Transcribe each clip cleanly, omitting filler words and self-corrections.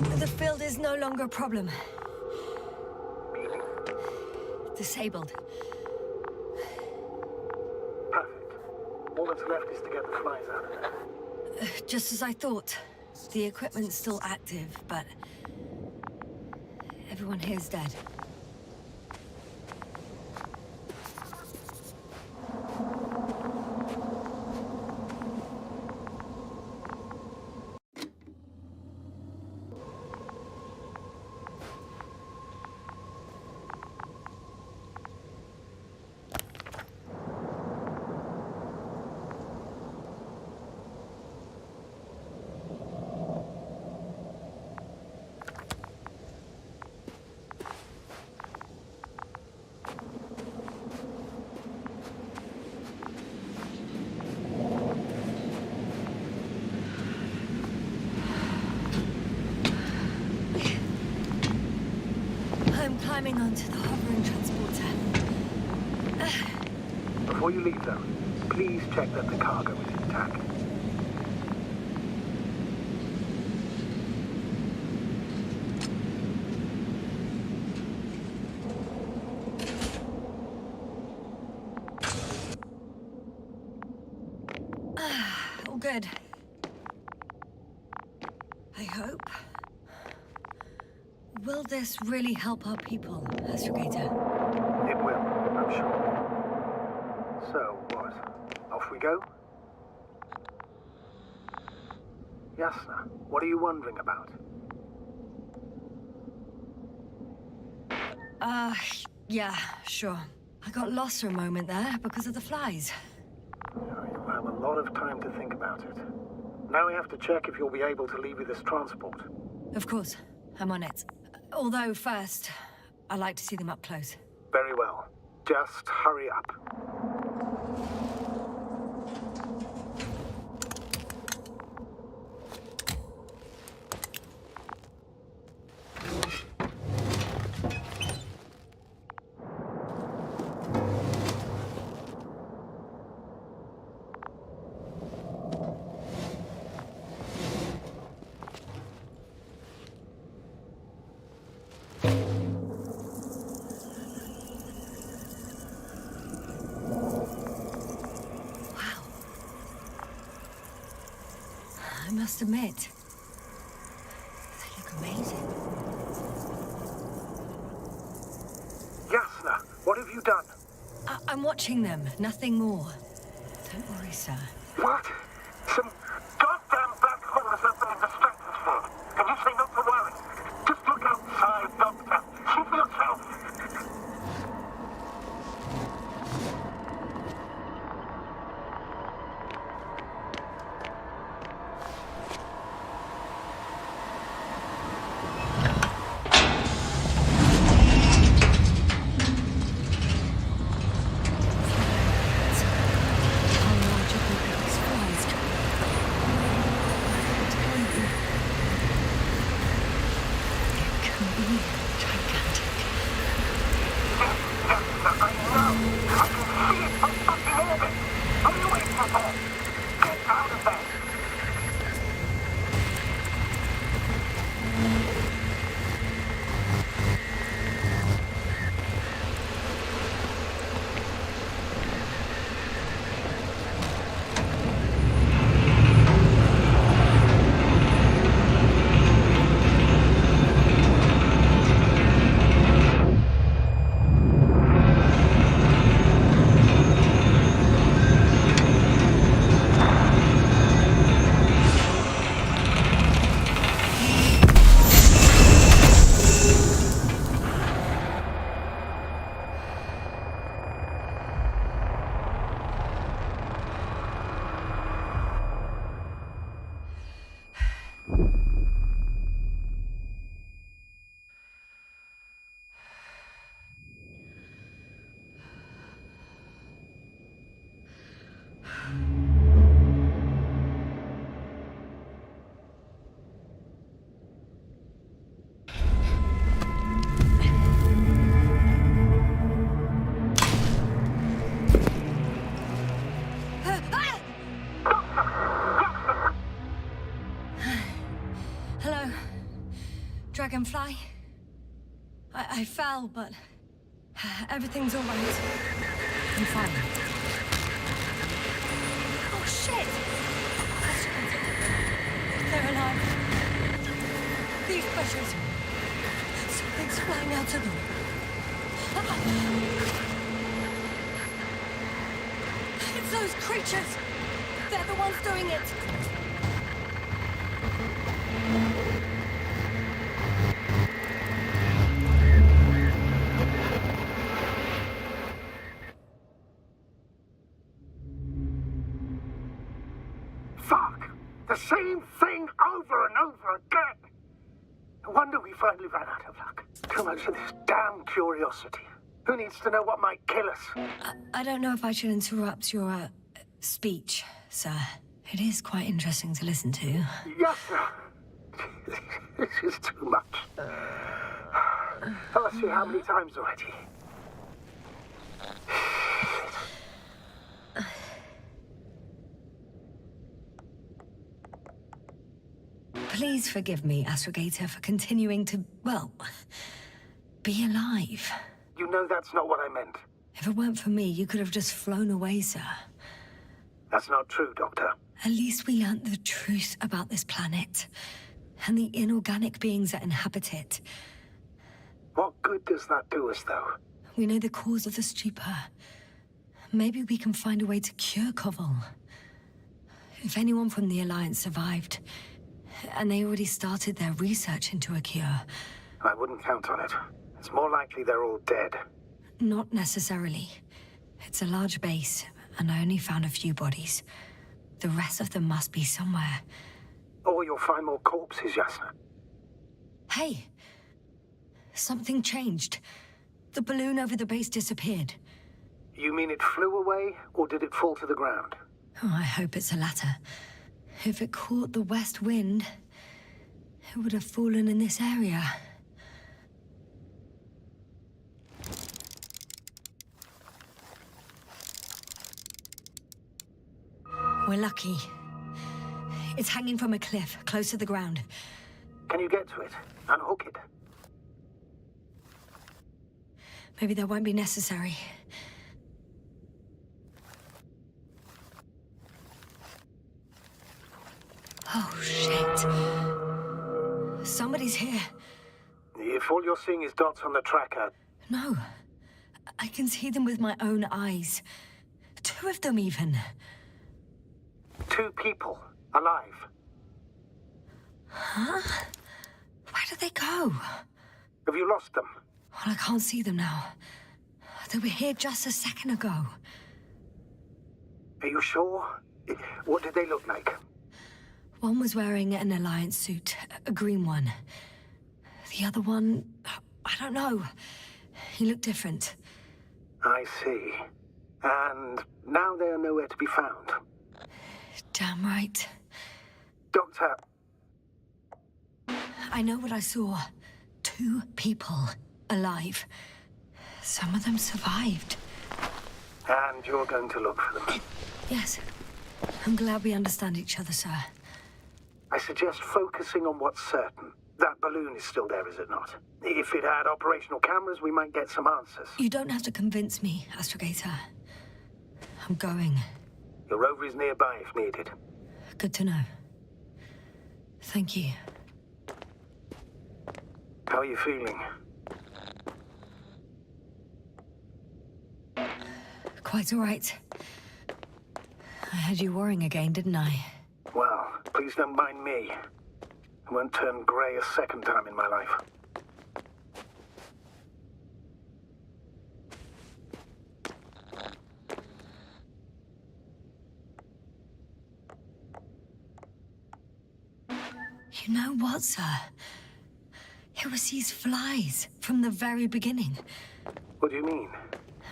The field is no longer a problem. Disabled. Perfect. All that's left is to get the flies out of there. Just as I thought. The equipment's still active, but everyone here's dead. I'm climbing onto the hovering transporter. Before you leave, though, please check that the cargo is intact. All good. I hope. Will this really help our people, Astrogator? It will, I'm sure. So, what? Off we go? Yasna, what are you wondering about? Yeah, sure. I got lost for a moment there because of the flies. You'll have a lot of time to think about it. Now we have to check if you'll be able to leave with this transport. Of course, I'm on it. Although first, I'd like to see them up close. Very well. Just hurry up. I must admit, they look amazing. Yasna, what have you done? I'm watching them, nothing more. Don't worry, sir. What? Some goddamn black hole has opened in the stratosphere. And you say not to worry. Just look outside, Doctor. See for yourself. How large a group of these flies Dragonfly. I fell, but everything's all right. I'm fine. Oh, shit! They're alive. These bushes. Something's flying out of them. It's those creatures. They're the ones doing it. Fuck! The same thing over and over again! No wonder we finally ran out of luck. Too much of this damn curiosity. Who needs to know what might kill us? I don't know if I should interrupt your speech, sir. It is quite interesting to listen to. Yes, sir. This is too much. I'll see how many times already. Please forgive me, Astrogator, for continuing to, well, be alive. You know that's not what I meant. If it weren't for me, you could have just flown away, sir. That's not true, Doctor. At least we learnt the truth about this planet and the inorganic beings that inhabit it. What good does that do us, though? We know the cause of the stupor. Maybe we can find a way to cure Koval. If anyone from the Alliance survived, and they already started their research into a cure. I wouldn't count on it. It's more likely they're all dead. Not necessarily. It's a large base, and I only found a few bodies. The rest of them must be somewhere. Or you'll find more corpses, Yasna. Hey! Something changed. The balloon over the base disappeared. You mean it flew away, or did it fall to the ground? Oh, I hope it's the latter. If it caught the west wind, it would have fallen in this area. We're lucky. It's hanging from a cliff, close to the ground. Can you get to it? Unhook it? Maybe that won't be necessary. Oh, shit. Somebody's here. If all you're seeing is dots on the tracker... No. I can see them with my own eyes. 2 of them, even. 2 people. Alive. Huh? Where did they go? Have you lost them? Well, I can't see them now. They were here just a second ago. Are you sure? What did they look like? One was wearing an Alliance suit, a green one. The other one, I don't know. He looked different. I see. And now they are nowhere to be found. Damn right. Doctor... I know what I saw. 2 people alive. Some of them survived. And you're going to look for them? Yes. I'm glad we understand each other, sir. I suggest focusing on what's certain. That balloon is still there, is it not? If it had operational cameras, we might get some answers. You don't have to convince me, Astrogator. I'm going. Your rover is nearby if needed. Good to know. Thank you. How are you feeling? Quite all right. I had you worrying again, didn't I? Well, please don't mind me. I won't turn grey a second time in my life. You know what, sir? It was these flies from the very beginning. What do you mean?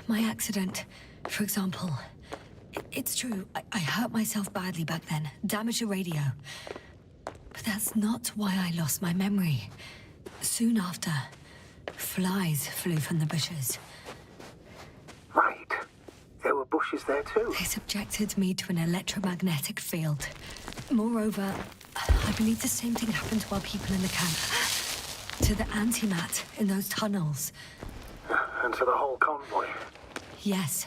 My accident, for example. It's true, I hurt myself badly back then, damaged a radio. But that's not why I lost my memory. Soon after, flies flew from the bushes. Right. There were bushes there too. They subjected me to an electromagnetic field. Moreover, I believe the same thing happened to our people in the camp. To the antimat in those tunnels. And to the whole convoy. Yes.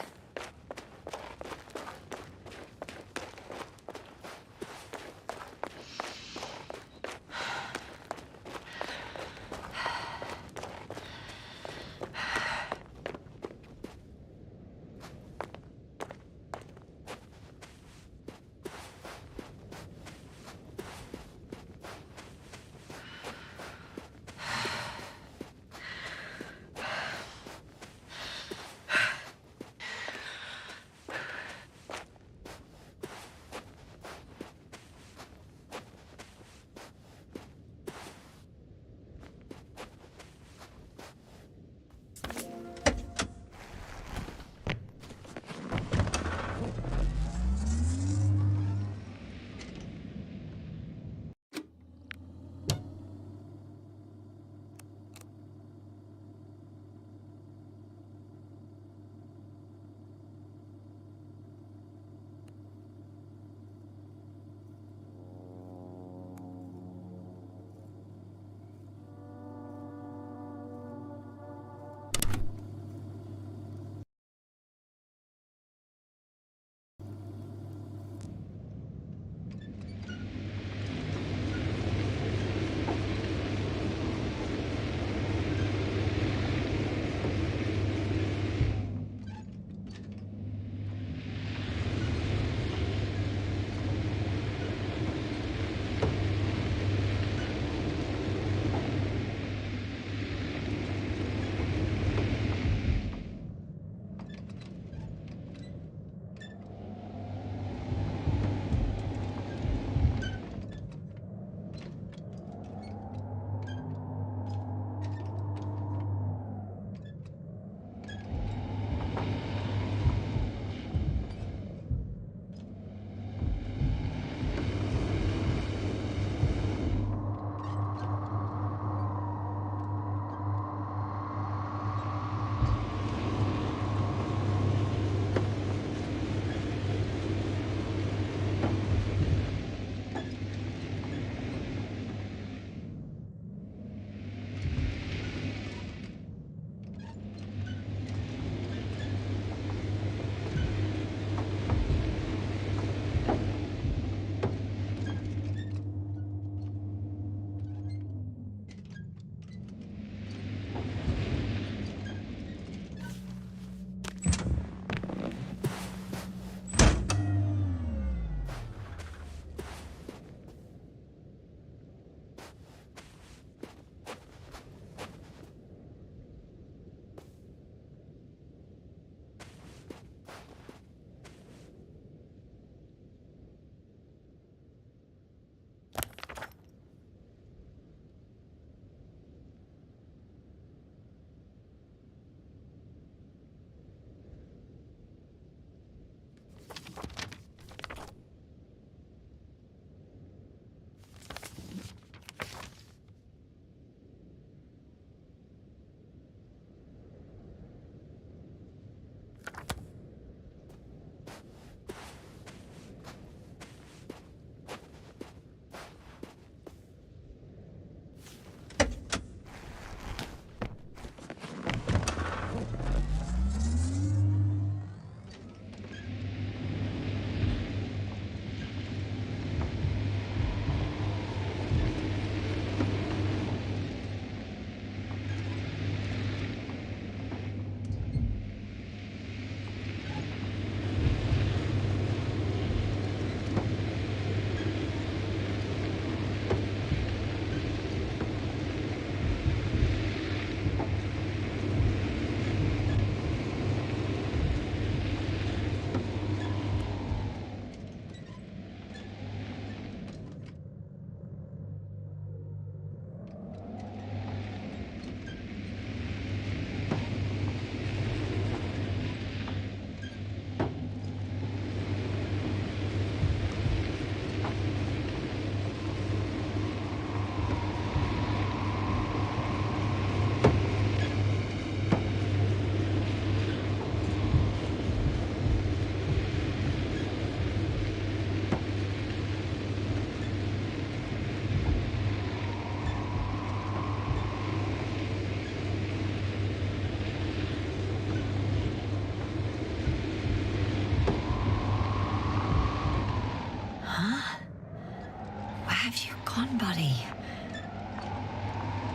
have you gone, buddy?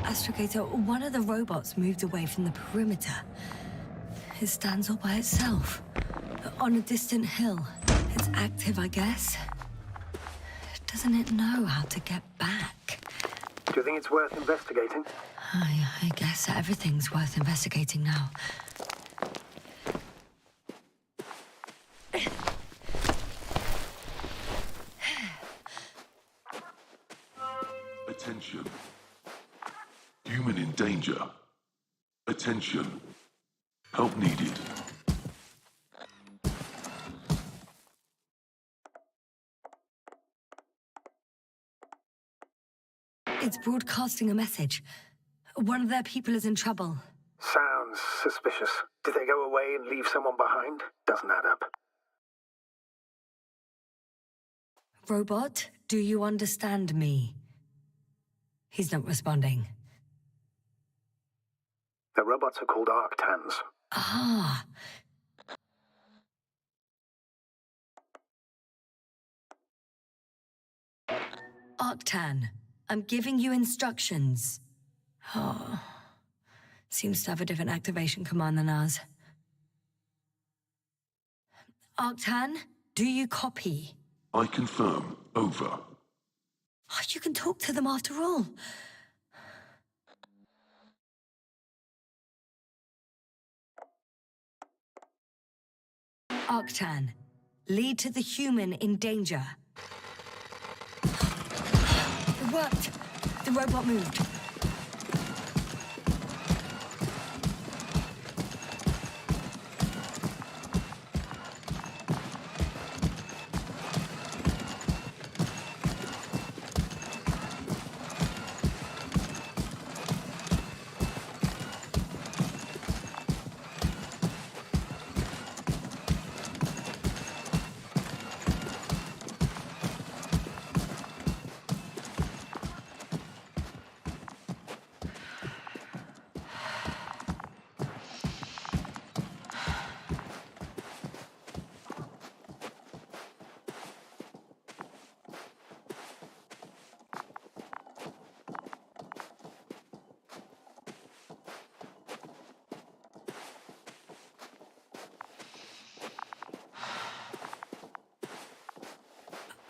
Astrogator, one of the robots moved away from the perimeter. It stands all by itself, on a distant hill. It's active, I guess. Doesn't it know how to get back? Do you think it's worth investigating? I guess everything's worth investigating now. Attention. Human in danger. Attention. Help needed. It's broadcasting a message. One of their people is in trouble. Sounds suspicious. Did they go away and leave someone behind? Doesn't add up. Robot, do you understand me? He's not responding. The robots are called Arctans. Ah. Arctan, I'm giving you instructions. Oh. Seems to have a different activation command than ours. Arctan, do you copy? I confirm. Over. Oh, you can talk to them after all. Arctan, lead to the human in danger. It worked. The robot moved.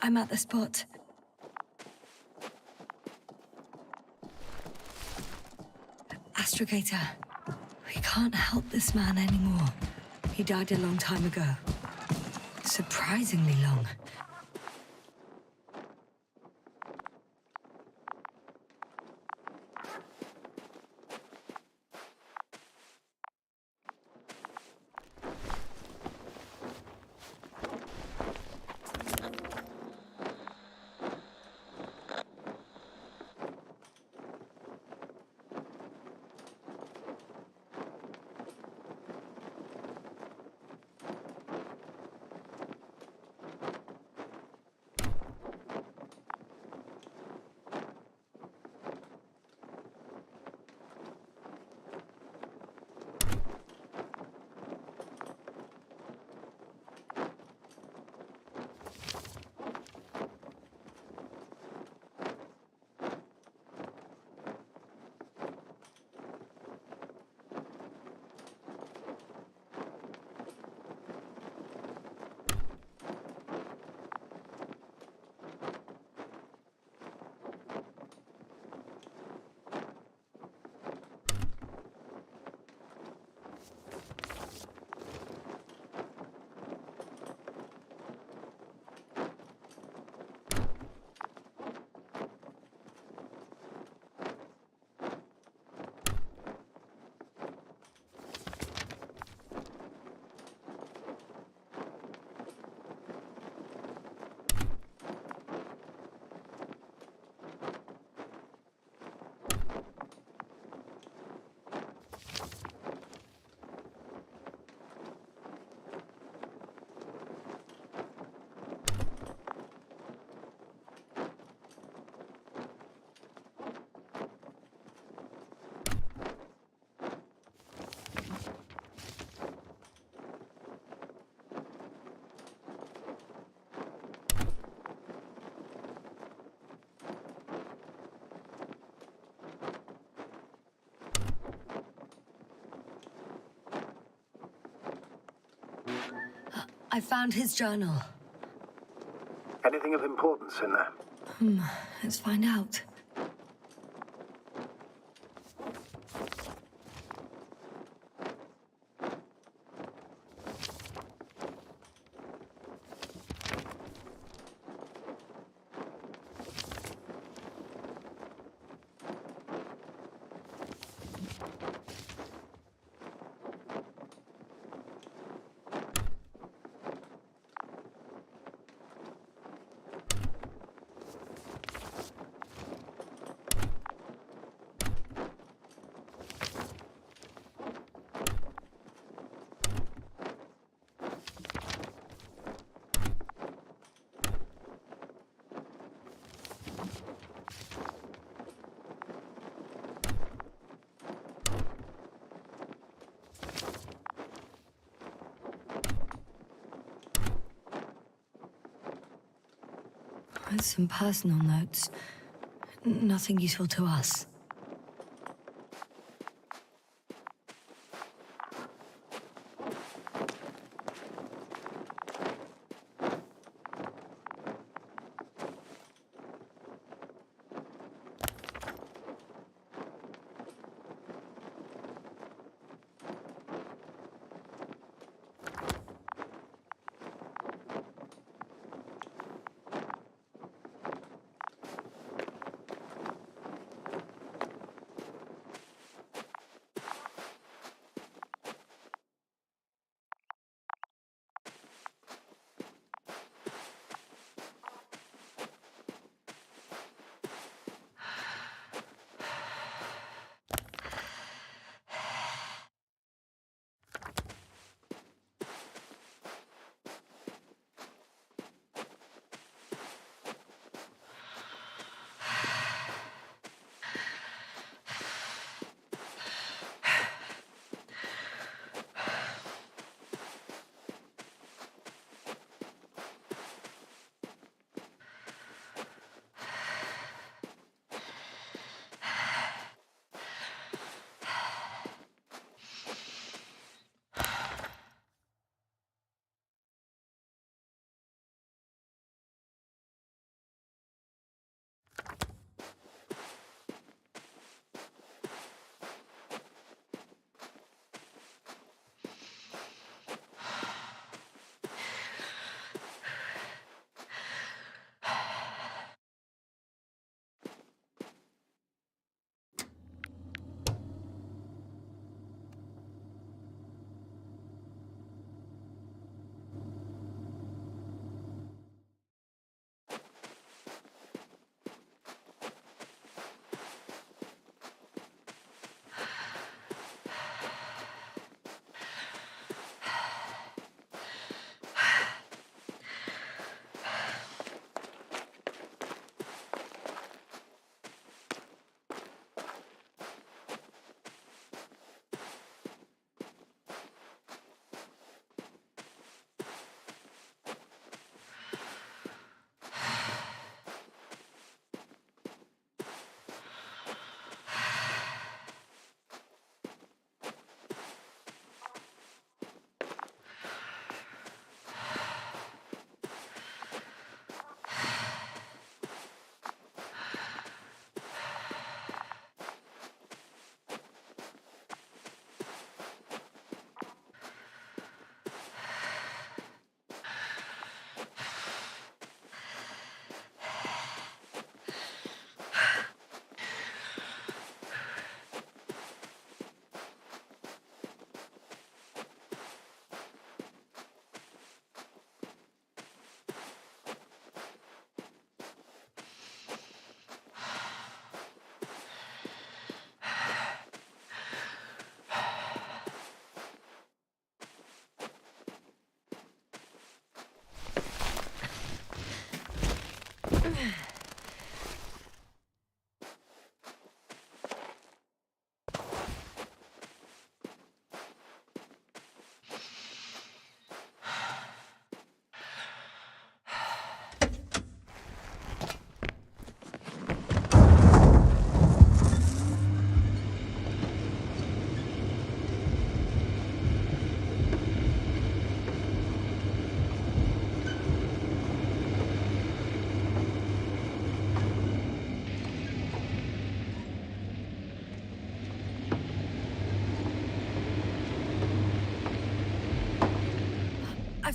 I'm at the spot. Astrogator, we can't help this man anymore. He died a long time ago. Surprisingly long. I found his journal. Anything of importance in there? Let's find out. Some personal notes. Nothing useful to us.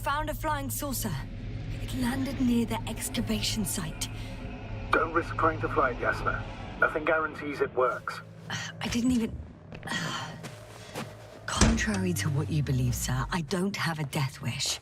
found a flying saucer. It landed near the excavation site. Don't risk trying to fly it, Yasna. Nothing guarantees it works. I didn't even... Contrary to what you believe, sir, I don't have a death wish.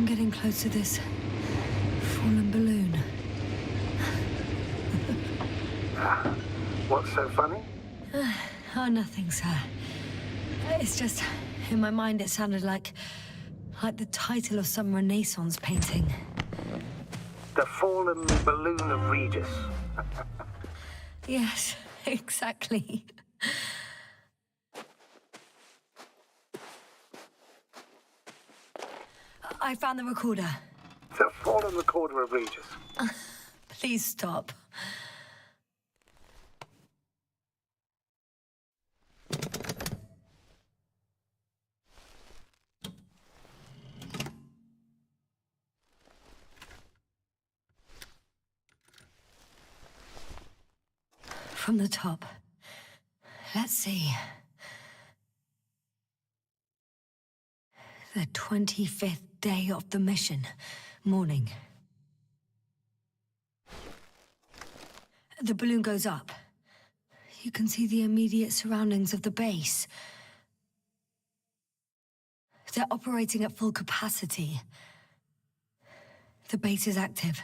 Getting close to this fallen balloon. What's so funny? Oh, nothing, sir. It's just, in my mind it sounded like the title of some Renaissance painting. The fallen balloon of Regis. Yes, exactly. I found the recorder. The fallen recorder of Regis. Please stop. from the top. Let's see. The 25th day of the mission. Morning. The balloon goes up. You can see the immediate surroundings of the base. They're operating at full capacity. The base is active.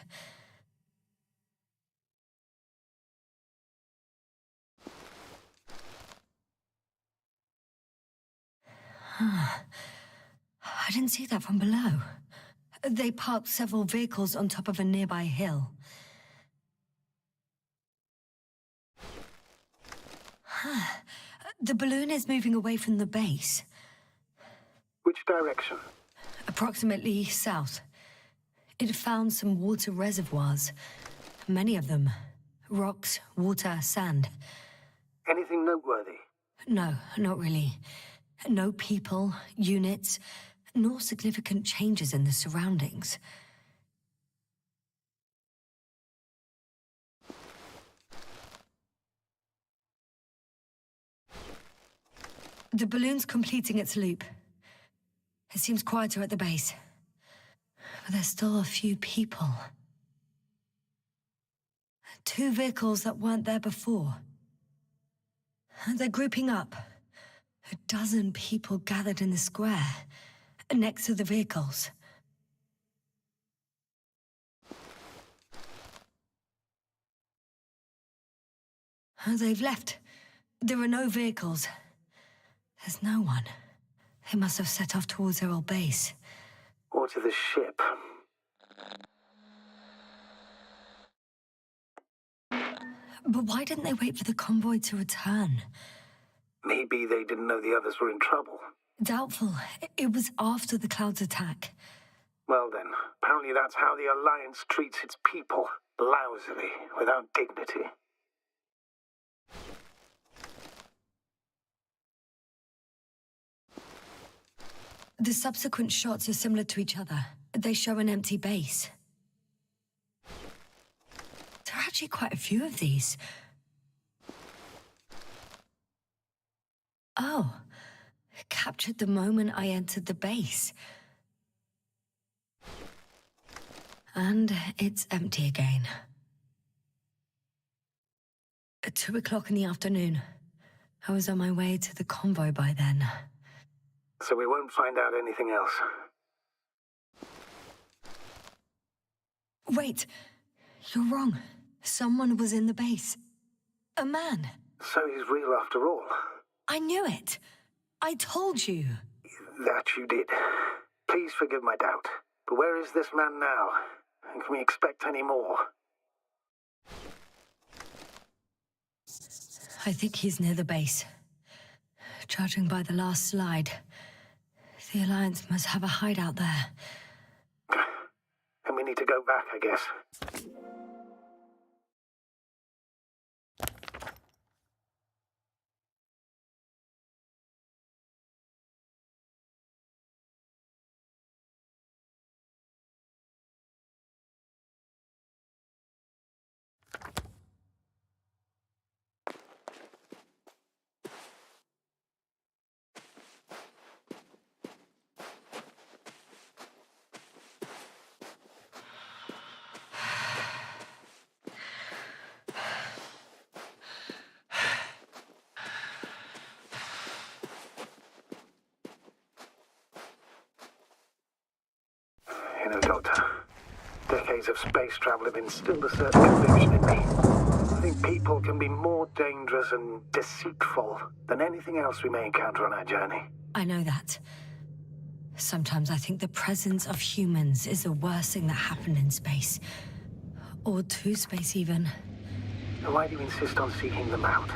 I didn't see that from below. They parked several vehicles on top of a nearby hill. The balloon is moving away from the base. Which direction? Approximately south. It found some water reservoirs. Many of them. Rocks, water, sand. Anything noteworthy? No, not really. No people, units, nor significant changes in the surroundings. The balloon's completing its loop. It seems quieter at the base. But there's still a few people. 2 vehicles that weren't there before. They're grouping up. A dozen people gathered in the square, next to the vehicles. They've left. There are no vehicles. There's no one. They must have set off towards their old base. Or to the ship. But why didn't they wait for the convoy to return? Maybe they didn't know the others were in trouble. Doubtful. It was after the Cloud's attack. Well then, apparently that's how the Alliance treats its people. Lousily, without dignity. The subsequent shots are similar to each other. They show an empty base. There are actually quite a few of these. Oh, captured the moment I entered the base. And it's empty again. At 2 o'clock in the afternoon. I was on my way to the convoy by then. So we won't find out anything else. Wait, you're wrong. Someone was in the base. A man. So he's real after all. I knew it. I told you. That you did. Please forgive my doubt. But where is this man now? And can we expect any more? I think he's near the base. Judging by the last slide, the Alliance must have a hideout there. And we need to go back, I guess. You know, Doctor, decades of space travel have instilled a certain conviction in me. I think people can be more dangerous and deceitful than anything else we may encounter on our journey. I know that. Sometimes I think the presence of humans is the worst thing that happened in space. Or to space, even. Why do you insist on seeking them out?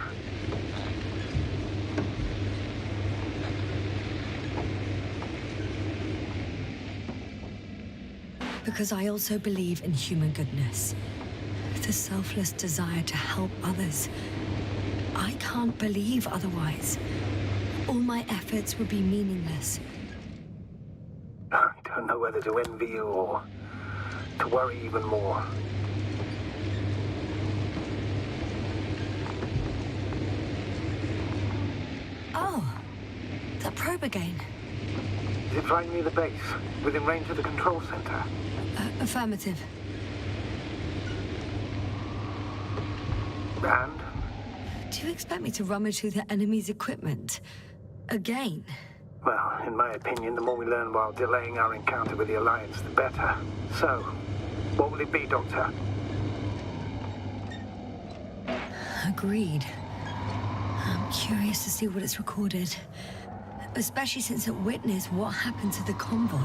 Because I also believe in human goodness. The selfless desire to help others. I can't believe otherwise. All my efforts would be meaningless. I don't know whether to envy you or to worry even more. Oh, that probe again. Is it flying near the base, within range of the control center? Affirmative. And? Do you expect me to rummage through the enemy's equipment? Again? Well, in my opinion, the more we learn while delaying our encounter with the Alliance, the better. So, what will it be, Doctor? Agreed. I'm curious to see what it's recorded. Especially since it witnessed what happened to the convoy.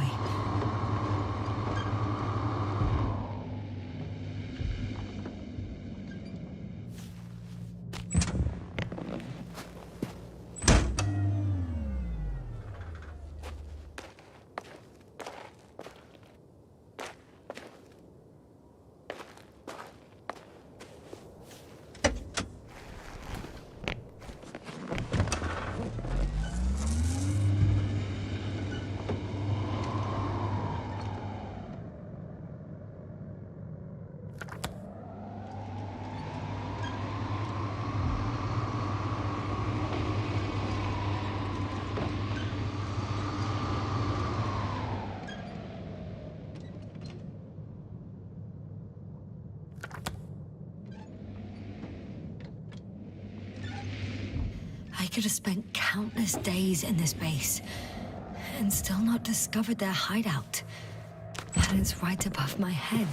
I could have spent countless days in this base and still not discovered their hideout. And it's right above my head.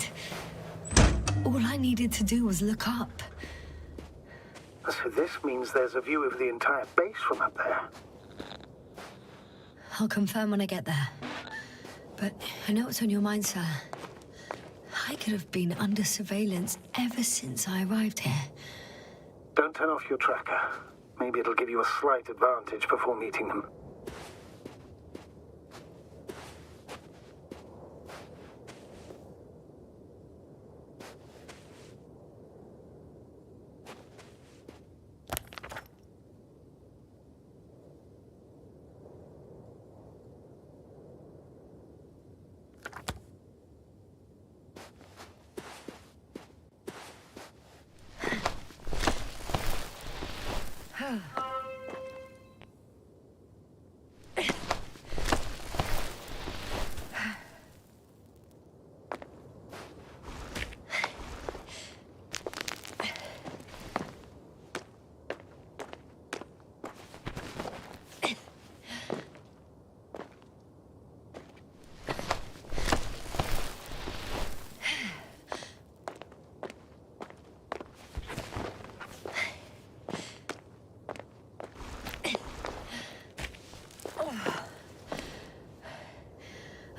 All I needed to do was look up. So this means there's a view of the entire base from up there. I'll confirm when I get there. But I know what's on your mind, sir. I could have been under surveillance ever since I arrived here. Don't turn off your tracker. Maybe it'll give you a slight advantage before meeting them.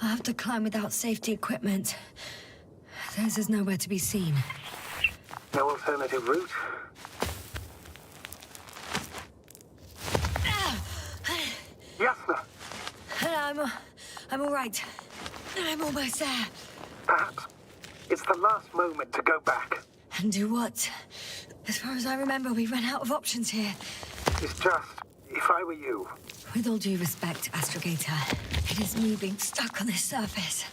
I'll have to climb without safety equipment. Theirs is nowhere to be seen. No alternative route? Yasna! I'm all right. I'm almost there. Perhaps it's the last moment to go back. And do what? As far as I remember, we ran out of options here. It's just, if I were you... With all due respect, Astrogator, it is me being stuck on this surface.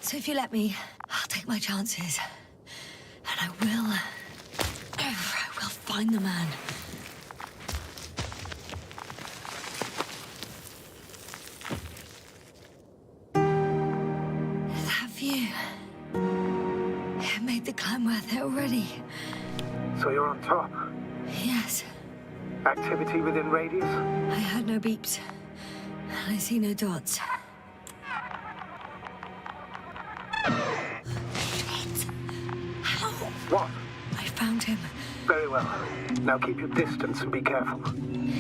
So if you let me, I'll take my chances. And I will find the man. That view. It made the climb worth it already. So you're on top? Yes. Activity within radius? I heard no beeps. And I see no dots. Shit! How? What? I found him. Very well. Now keep your distance and be careful.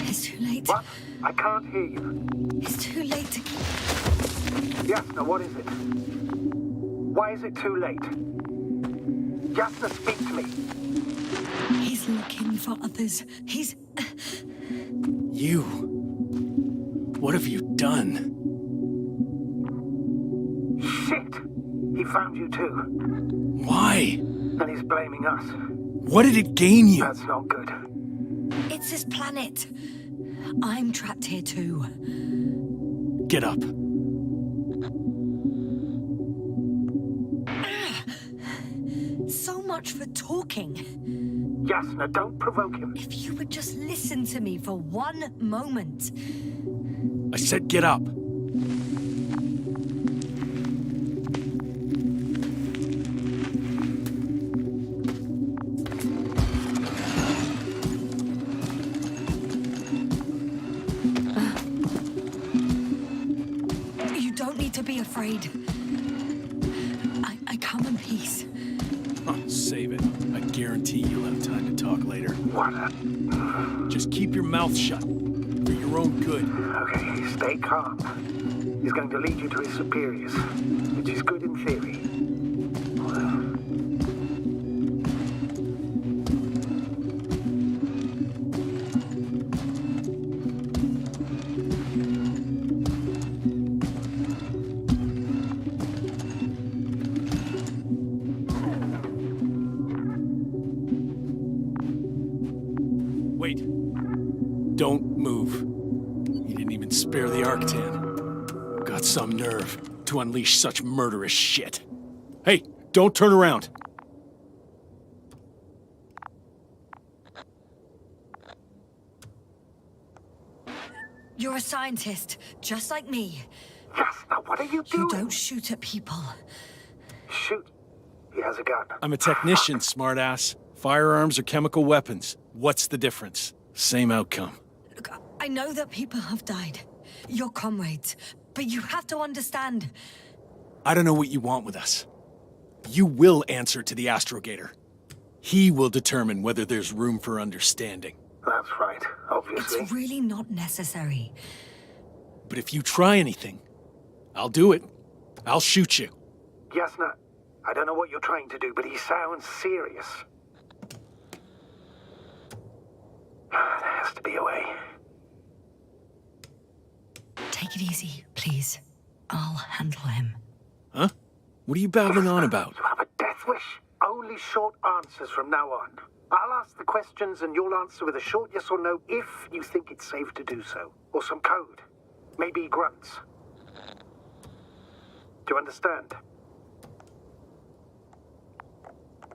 It's too late. What? I can't hear you. It's too late to keep... Yasna, what is it? Why is it too late? Yasna, speak to me. He's looking for others. He's... You... What have you done? Shit! He found you too. Why? And he's blaming us. What did it gain you? That's not good. It's this planet. I'm trapped here too. Get up. So much for talking. Yasna, don't provoke him. If you would just listen to me for one moment. I said get up. You don't need to be afraid. I come in peace. Oh, save it. I guarantee you'll have time to talk later. What a... Just keep your mouth shut. For your own good. Okay, stay calm. He's going to lead you to his superiors, which is good in theory. Wait. Don't move. He didn't even spare the Arctan. Got some nerve to unleash such murderous shit. Hey, don't turn around. You're a scientist, just like me. Yasna, what are you doing? You don't shoot at people. Shoot. He has a gun. I'm a technician, smartass. Firearms or chemical weapons. What's the difference? Same outcome. Look, I know that people have died. Your comrades. But you have to understand. I don't know what you want with us. You will answer to the Astrogator. He will determine whether there's room for understanding. That's right, obviously. It's really not necessary. But if you try anything, I'll do it. I'll shoot you. Yasna, I don't know what you're trying to do, but he sounds serious. There has to be a way. Take it easy, please. I'll handle him. Huh? What are you babbling on about? You have a death wish. Only short answers from now on. I'll ask the questions and you'll answer with a short yes or no if you think it's safe to do so. Or some code. Maybe grunts. Do you understand?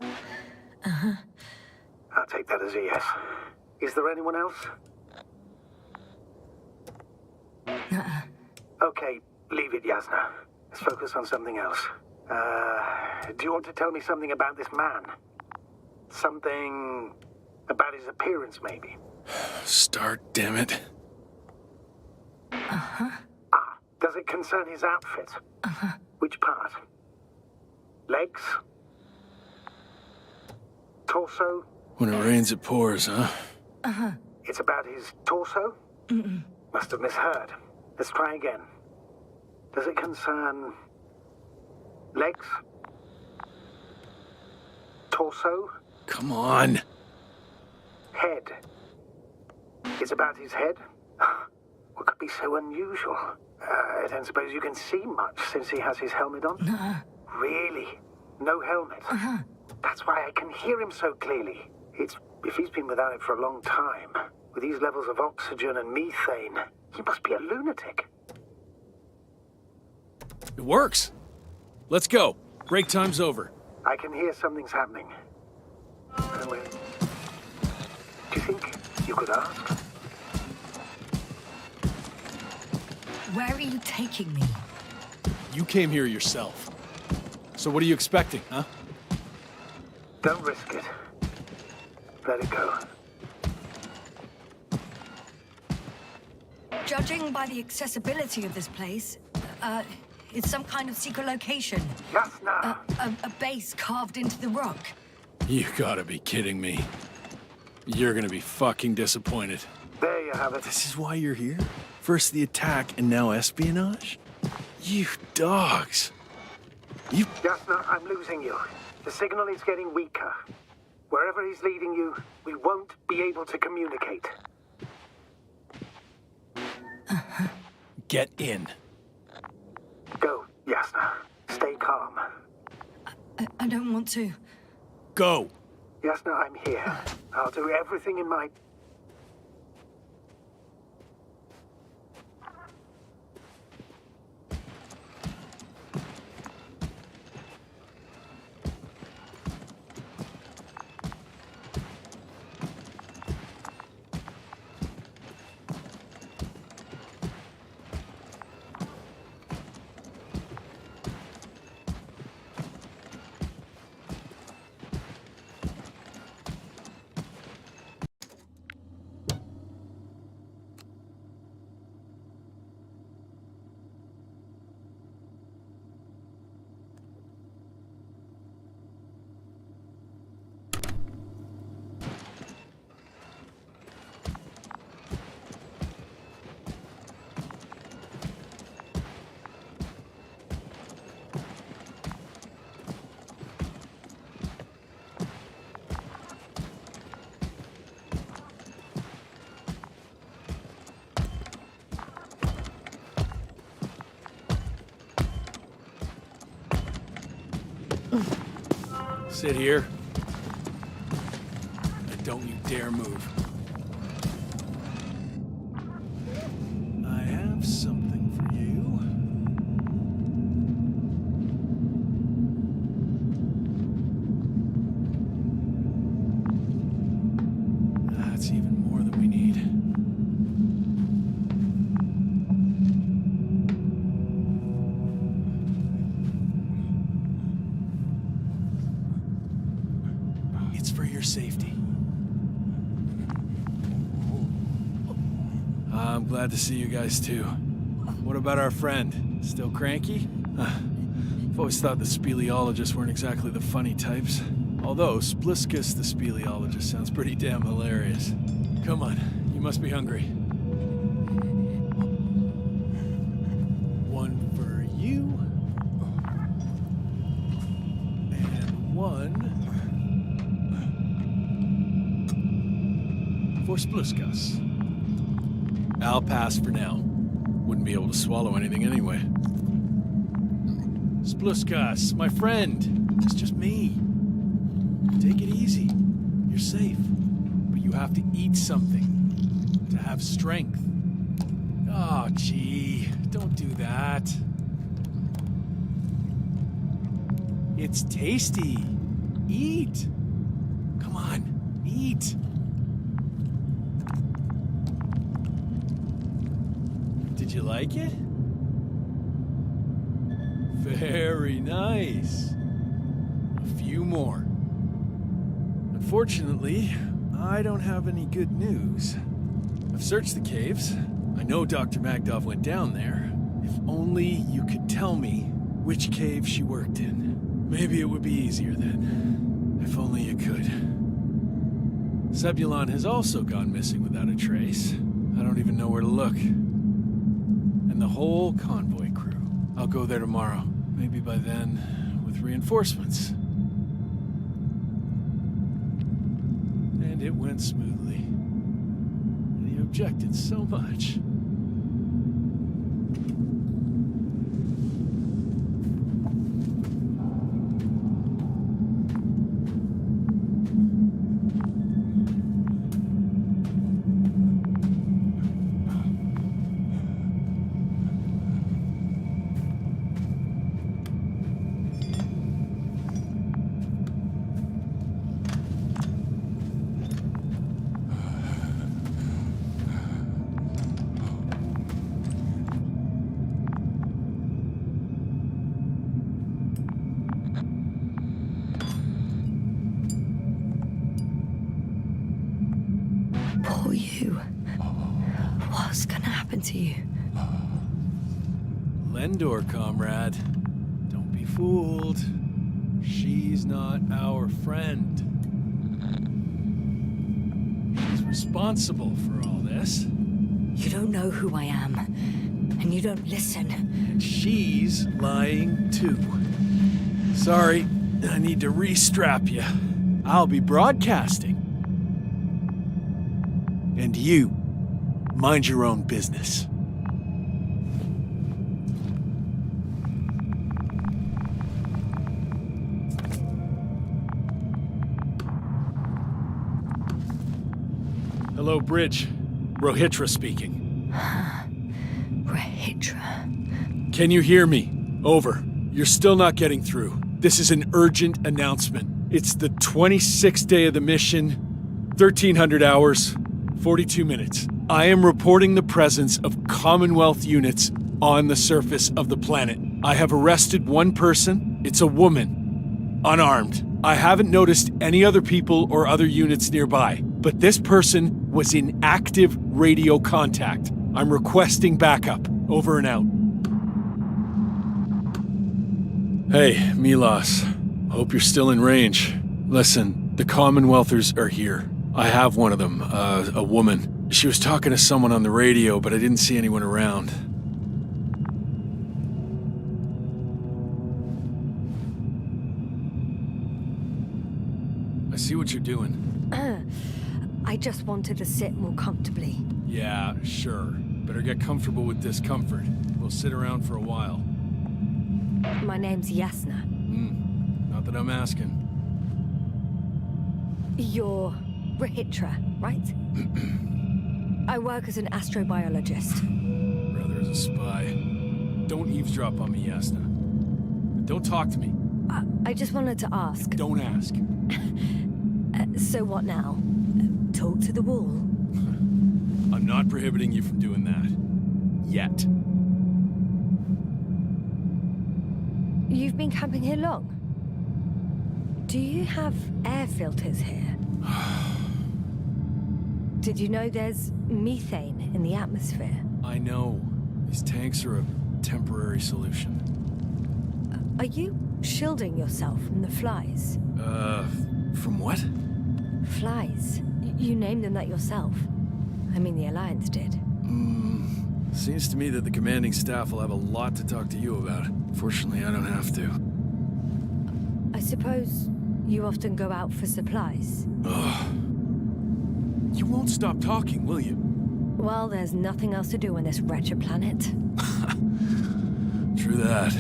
Uh-huh. I'll take that as a yes. Is there anyone else? Uh-uh. Okay, leave it, Yasna. Let's focus on something else. Do you want to tell me something about this man? Something about his appearance, maybe? Start, damn it. Uh-huh. Ah, does it concern his outfit? Uh-huh. Which part? Legs? Torso? When it rains, it pours, huh? Uh-huh. It's about his torso? Mm-mm. Must have misheard. Let's try again. Does it concern... legs? Torso? Come on. Head. It's about his head? What could be so unusual? I don't suppose you can see much since he has his helmet on? Nuh-uh. Really? No helmet? Uh-huh. That's why I can hear him so clearly. If he's been without it for a long time, with these levels of oxygen and methane, he must be a lunatic. It works. Let's go. Break time's over. I can hear something's happening. Anyway, do you think you could ask? Where are you taking me? You came here yourself. So what are you expecting, huh? Don't risk it. Let it go. Judging by the accessibility of this place, it's some kind of secret location. Yasna! A base carved into the rock. You gotta be kidding me. You're gonna be fucking disappointed. There you have it. This is why you're here? First the attack and now espionage? You dogs. Yasna, I'm losing you. The signal is getting weaker. Wherever he's leading you, we won't be able to communicate. Get in. Go, Yasna. Stay calm. I don't want to. Go. Yasna, I'm here. I'll do everything in my... Sit here. And don't you dare move. I have something for you. That's even more than we need. It's for your safety. I'm glad to see you guys too. What about our friend? Still cranky? I've always thought the speleologists weren't exactly the funny types. Although Spliskus the speleologist sounds pretty damn hilarious. Come on, you must be hungry. One for you. And one for Spliskus. I'll pass for now. Wouldn't be able to swallow anything anyway. Spliskus, my friend. It's just me. Take it easy. You're safe. But you have to eat something to have strength. Oh, gee. Don't do that. It's tasty. Eat. Come on. Eat. Did you like it? Very nice. A few more. Unfortunately, I don't have any good news. I've searched the caves. I know Dr. Magdov went down there. If only you could tell me which cave she worked in. Maybe it would be easier then. If only you could. Zebulon has also gone missing without a trace. I don't even know where to look. And the whole convoy crew. I'll go there tomorrow. Maybe by then, with reinforcements. And it went smoothly. And he objected so much. Poor you. What's gonna happen to you? Lendor, comrade. Don't be fooled. She's not our friend. She's responsible for all this. You don't know who I am, and you don't listen. And she's lying too. Sorry, I need to re-strap you. I'll be broadcasting. And you, mind your own business. Hello, Bridge. Rohitra speaking. Rohitra. Can you hear me? Over. You're still not getting through. This is an urgent announcement. It's the 26th day of the mission, 1300 hours, 42 minutes. I am reporting the presence of Commonwealth units on the surface of the planet. I have arrested one person. It's a woman, unarmed. I haven't noticed any other people or other units nearby, but this person was in active radio contact. I'm requesting backup. Over and out. Hey, Milos. Hope you're still in range. Listen, the Commonwealthers are here. I have one of them, a woman. She was talking to someone on the radio, but I didn't see anyone around. I see what you're doing. I just wanted to sit more comfortably. Yeah, sure. Better get comfortable with discomfort. We'll sit around for a while. My name's Yasna. Not that I'm asking. You're Rehitra, right? I work as an astrobiologist. Brother is a spy. Don't eavesdrop on me, Yasna. Don't talk to me. I just wanted to ask. Don't ask. So what now? Talk to the wall? I'm not prohibiting you from doing that. Yet. You've been camping here long? Do you have air filters here? Did you know there's methane in the atmosphere? I know. These tanks are a temporary solution. Are you shielding yourself from the flies? From what? Flies. You named them that yourself. I mean, the Alliance did. Seems to me that the commanding staff will have a lot to talk to you about. Fortunately, I don't have to. I suppose you often go out for supplies? Ugh. You won't stop talking, will you? Well, there's nothing else to do on this wretched planet. True that.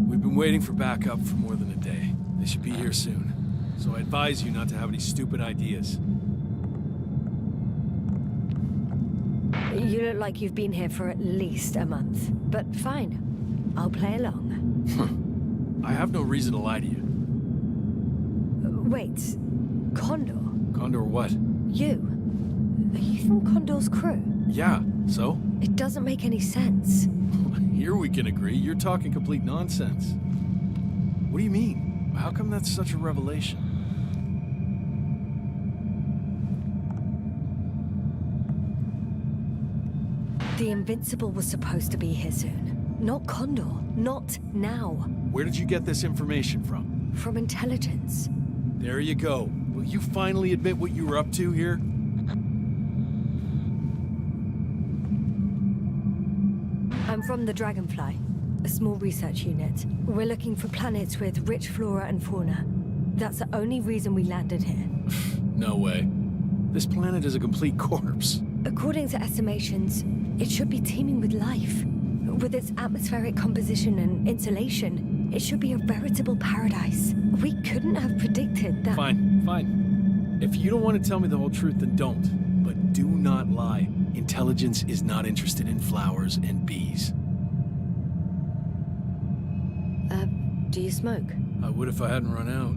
We've been waiting for backup for more than a day. They should be here soon. So I advise you not to have any stupid ideas. You look like you've been here for at least a month. But fine. I'll play along. I have no reason to lie to you. Wait. Condor? Condor what? You? Are you from Condor's crew? Yeah, so? It doesn't make any sense. Here we can agree. You're talking complete nonsense. What do you mean? How come that's such a revelation? The Invincible was supposed to be here soon. Not Condor. Not now. Where did you get this information from? From intelligence. There you go. Will you finally admit what you were up to here? I'm from the Dragonfly, a small research unit. We're looking for planets with rich flora and fauna. That's the only reason we landed here. No way. This planet is a complete corpse. According to estimations, it should be teeming with life. With its atmospheric composition and insulation, it should be a veritable paradise. We couldn't have predicted that. Fine, fine. If you don't want to tell me the whole truth, then don't. But do not lie. Intelligence is not interested in flowers and bees. Do you smoke? I would if I hadn't run out.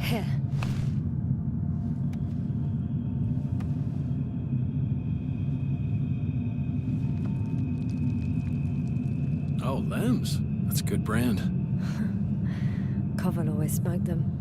Here. Oh, Lems. That's a good brand. Koval always smoked them.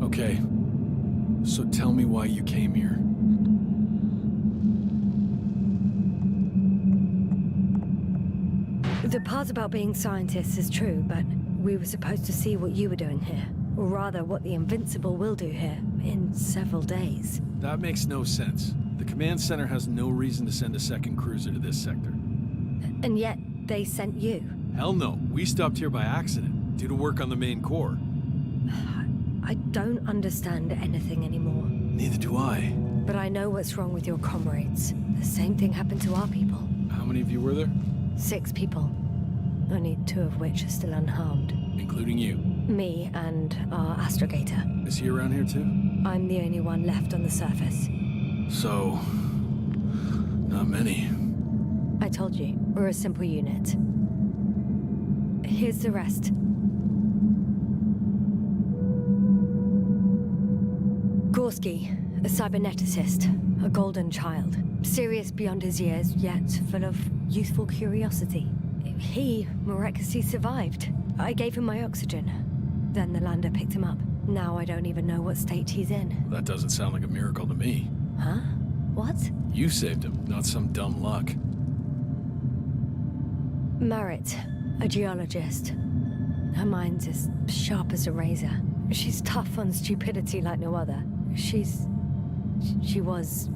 Okay. So tell me why you came here. The part about being scientists is true, but we were supposed to see what you were doing here. Or rather, what the Invincible will do here in several days. That makes no sense. The command center has no reason to send a second cruiser to this sector. And yet, they sent you. Hell no. We stopped here by accident, due to work on the main core. I don't understand anything anymore. Neither do I. But I know what's wrong with your comrades. The same thing happened to our people. How many of you were there? 6 people. Only 2 of which are still unharmed. Including you. Me and our astrogator. Is he around here too? I'm the only one left on the surface. So... not many. I told you, we're a simple unit. Here's the rest. Gorski, a cyberneticist, a golden child. Serious beyond his years, yet full of youthful curiosity. He miraculously survived. I gave him my oxygen. Then the lander picked him up. Now I don't even know what state he's in. That doesn't sound like a miracle to me. Huh? What? You saved him, not some dumb luck. Marit, a geologist. Her mind's as sharp as a razor. She's tough on stupidity like no other. She was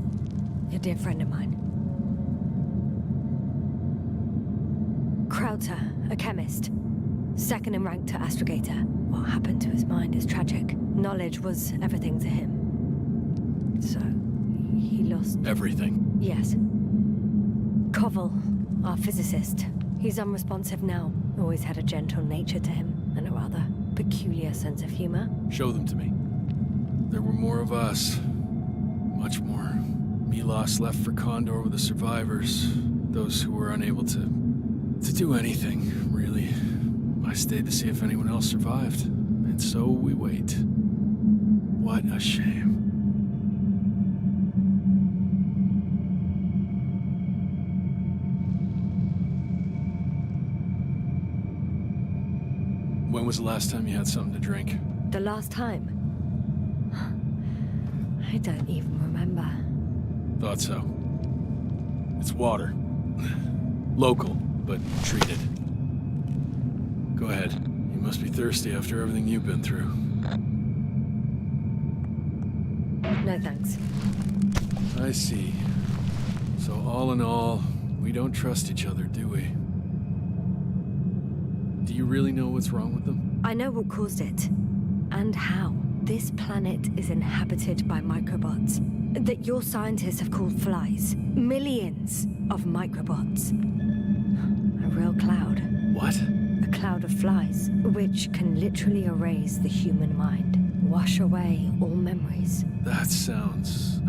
A dear friend of mine. Krauter, a chemist. Second in rank to astrogator. What happened to his mind is tragic. Knowledge was everything to him. So, he lost... Everything. Yes. Koval, our physicist. He's unresponsive now. Always had a gentle nature to him, and a rather peculiar sense of humor. Show them to me. There were more of us. Much more. Milos left for Condor with the survivors. Those who were unable to do anything, really. I stayed to see if anyone else survived. And so we wait. What a shame. When was the last time you had something to drink? The last time? I don't even remember. Thought so. It's water. Local, but treated. Go ahead. You must be thirsty after everything you've been through. No thanks. I see. So all in all, we don't trust each other, do we? Do you really know what's wrong with them? I know what caused it. And how. This planet is inhabited by microbots that your scientists have called flies. Millions of microbots. A real cloud. What? A cloud of flies, which can literally erase the human mind. Wash away all memories. That sounds...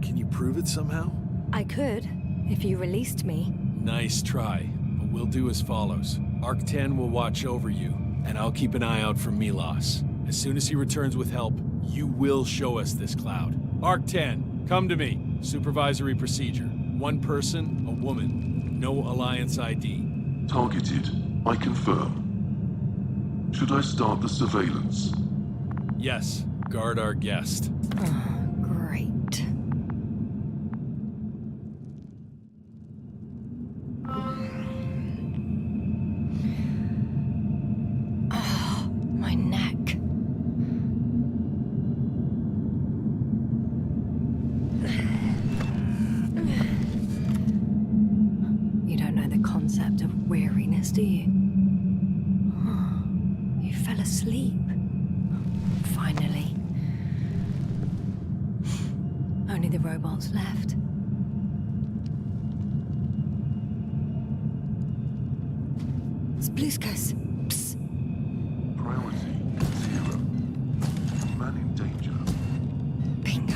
Can you prove it somehow? I could, if you released me. Nice try, but we'll do as follows. Arc-10 will watch over you, and I'll keep an eye out for Milos. As soon as he returns with help, you will show us this cloud. Arc-10, come to me. Supervisory procedure. One person, a woman. No Alliance ID. Targeted. I confirm. Should I start the surveillance? Yes, guard our guest. Great. Oh, my neck. You don't know the concept of weariness, do you? You fell asleep. Finally. Only the robots left. Spluskas. Psst. Priority 0. Man in danger. Bingo.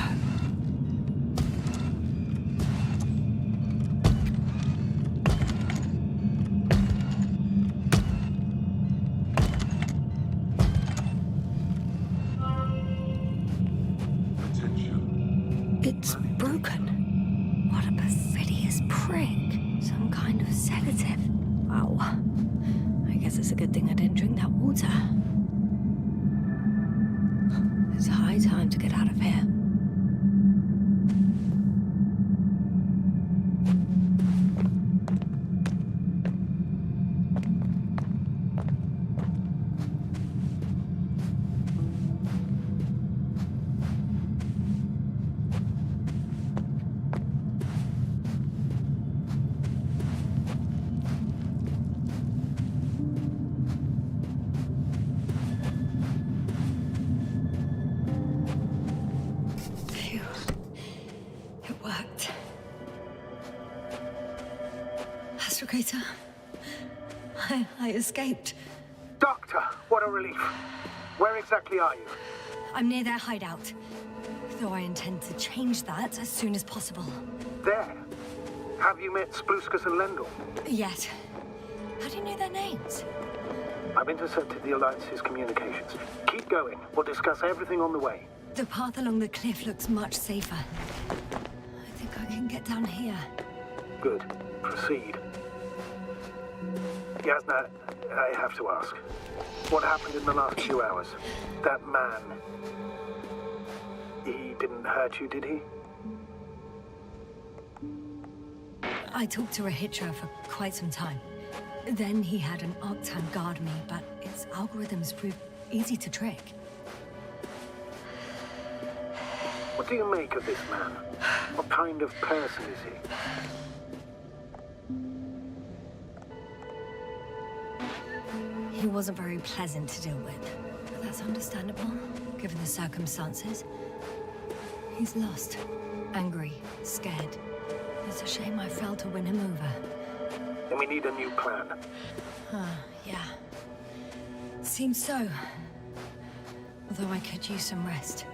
Attention. It's broken. What a perfidious prick. Some kind of sedative. Wow. I guess it's a good thing I didn't drink that water. It's high time to get out of here. Phew. It worked. Astrogator. I escaped. Doctor, what a relief. Where exactly are you? I'm near their hideout. Though I intend to change that as soon as possible. There. Have you met Spluskas and Lendl? Yet. How do you know their names? I've intercepted the Alliance's communications. Keep going. We'll discuss everything on the way. The path along the cliff looks much safer. I think I can get down here. Good. Proceed. Yasna, I have to ask. What happened in the last few hours? That man... He didn't hurt you, did he? I talked to a hitcher for quite some time. Then he had an Arctan guard me, but its algorithms proved easy to trick. What do you make of this man? What kind of person is he? He wasn't very pleasant to deal with, but that's understandable, given the circumstances. He's lost, angry, scared. It's a shame I failed to win him over. And we need a new plan. Yeah. Seems so. Although I could use some rest.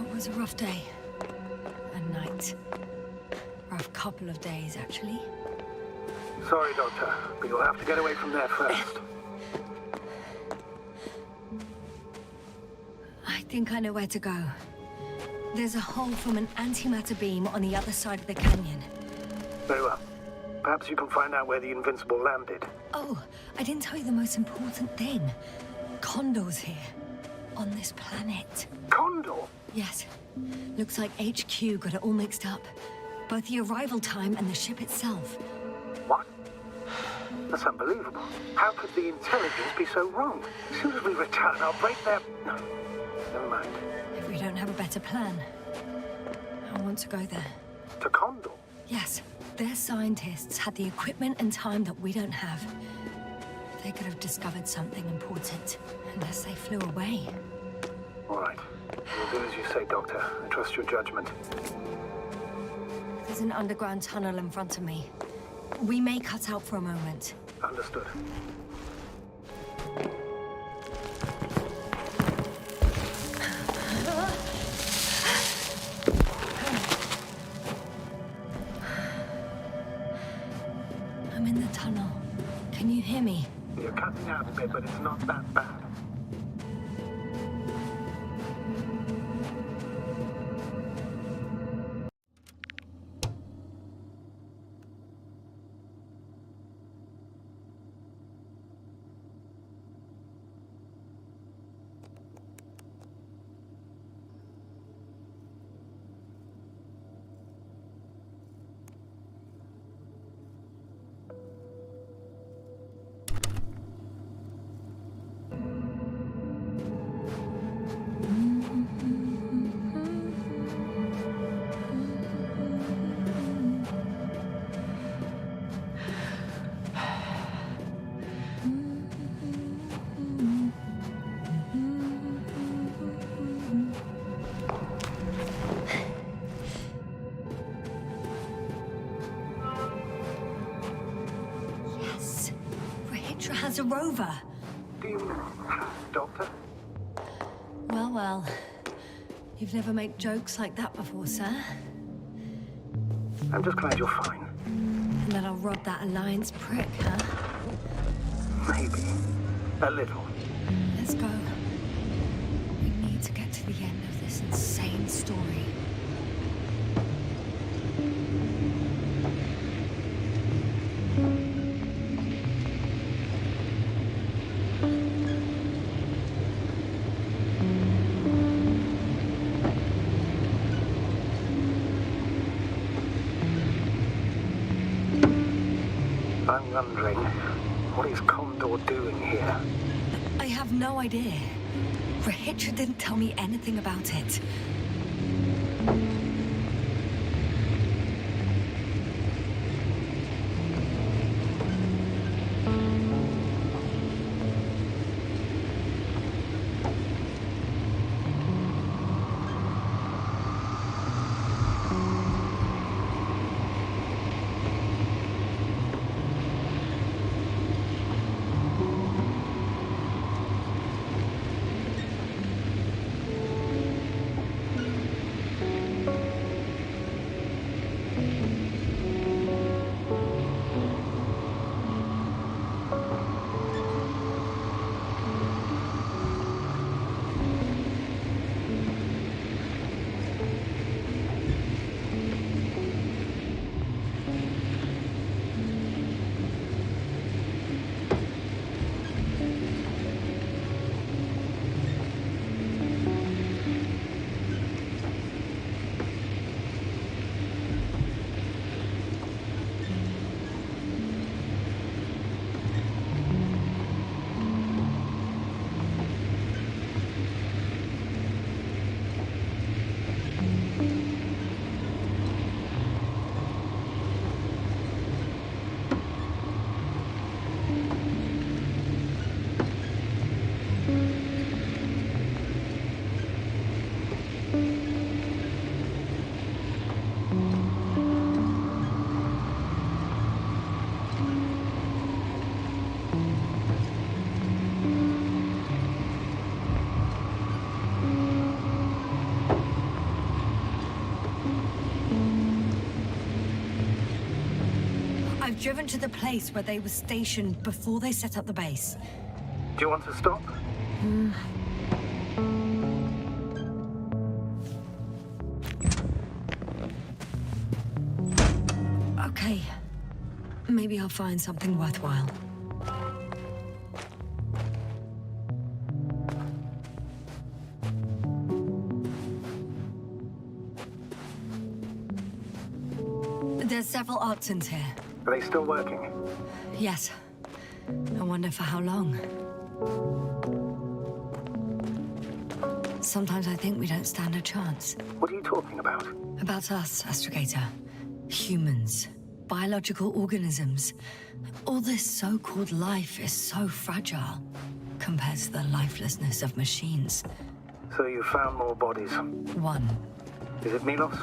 It was a rough day. A night. Rough couple of days, actually. Sorry, Doctor, but you'll have to get away from there first. I think I know where to go. There's a hole from an antimatter beam on the other side of the canyon. Very well. Perhaps you can find out where the Invincible landed. Oh, I didn't tell you the most important thing. Condor's here. On this planet. Condor? Yes. Looks like HQ got it all mixed up. Both the arrival time and the ship itself. What? That's unbelievable. How could the intelligence be so wrong? As soon as we return, I'll break their... No, never mind. If we don't have a better plan, I want to go there. To Condor? Yes. Their scientists had the equipment and time that we don't have. They could have discovered something important, unless they flew away. All right. We'll do as you say, Doctor. I trust your judgment. There's an underground tunnel in front of me. We may cut out for a moment. Understood. I'm in the tunnel. Can you hear me? You're cutting out a bit, but it's not that bad. Has a rover. Do you... Doctor? Well, well. You've never made jokes like that before, sir. I'm just glad you're fine. And that I'll rob that Alliance prick, huh? Maybe. A little. Let's go. We need to get to the end of this insane story. I'm wondering, what is Condor doing here? I have no idea. Rahitra didn't tell me anything about it. I've driven to the place where they were stationed before they set up the base. Do you want to stop? Okay. Maybe I'll find something worthwhile. There's several Artsons here. Are they still working? Yes. I wonder for how long. Sometimes I think we don't stand a chance. What are you talking about? About us, Astrogator. Humans. Biological organisms. All this so-called life is so fragile compared to the lifelessness of machines. So you found more bodies. One. Is it Milos?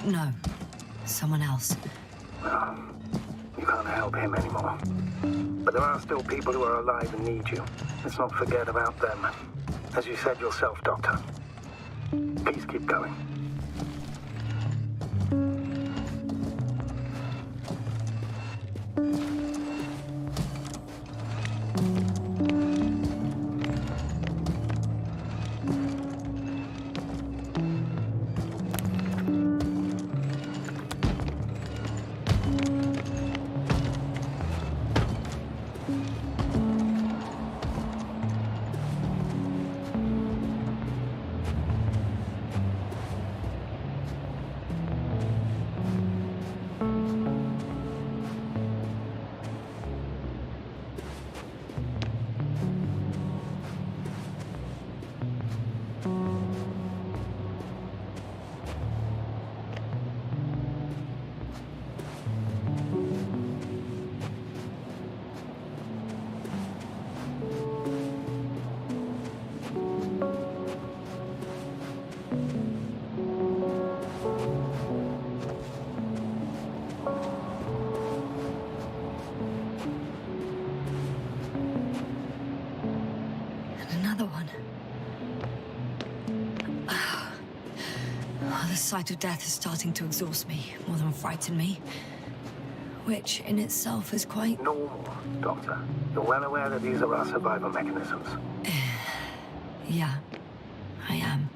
No. Someone else. Well, you can't help him anymore. But there are still people who are alive and need you. Let's not forget about them. As you said yourself, Doctor. Please keep going. The sight of death is starting to exhaust me more than frighten me. Which, in itself, is quite... Normal, Doctor. You're well aware that these are our survival mechanisms. Yeah, I am.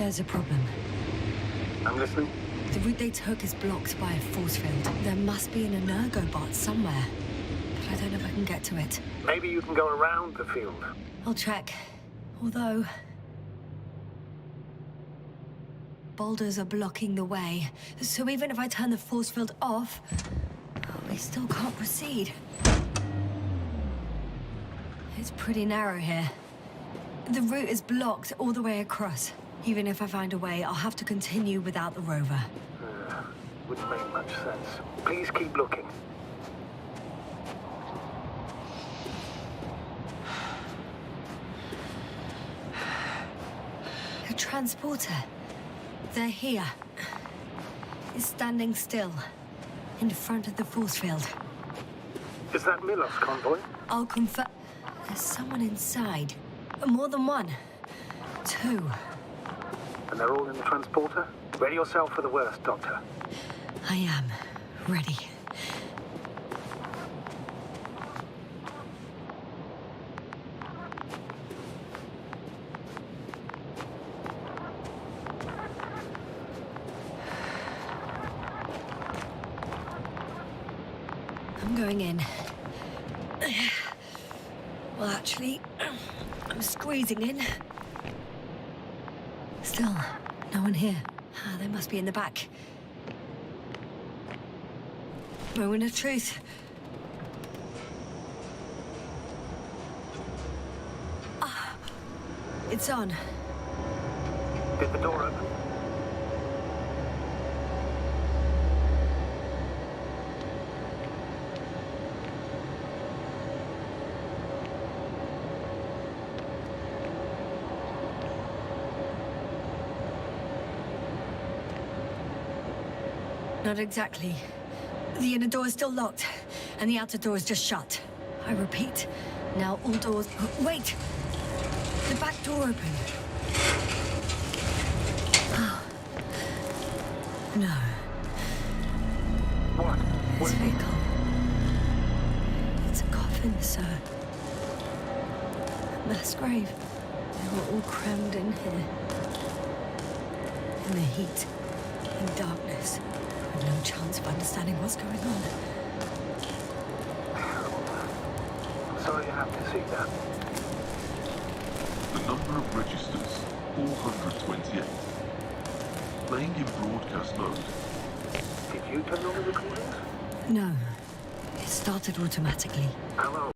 There's a problem. I'm listening. The route they took is blocked by a force field. There must be an energobot somewhere, but I don't know if I can get to it. Maybe you can go around the field. I'll check. Although... boulders are blocking the way, so even if I turn the force field off, we still can't proceed. It's pretty narrow here. The route is blocked all the way across. Even if I find a way, I'll have to continue without the rover. Wouldn't make much sense. Please keep looking. A transporter. They're here. It's standing still, in front of the force field. Is that Milos convoy? I'll confirm. There's someone inside. More than one. Two. And they're all in the transporter? Ready yourself for the worst, Doctor. I am ready. I'm going in. Well, actually, I'm squeezing in. Still, no one here. Ah, they must be in the back. Moment of truth. Ah, it's on. Did the door open? Not exactly. The inner door is still locked, and the outer door is just shut. I repeat, now all doors... Wait! The back door opened. Oh. No. What? It's vehicle. It's a coffin, sir. A mass grave. They were all crammed in here. In the heat and darkness. No chance of understanding what's going on. Sorry you have to see that. The number of registers, 428. Playing in broadcast mode. Did you turn on the recordings? No. It started automatically. Hello.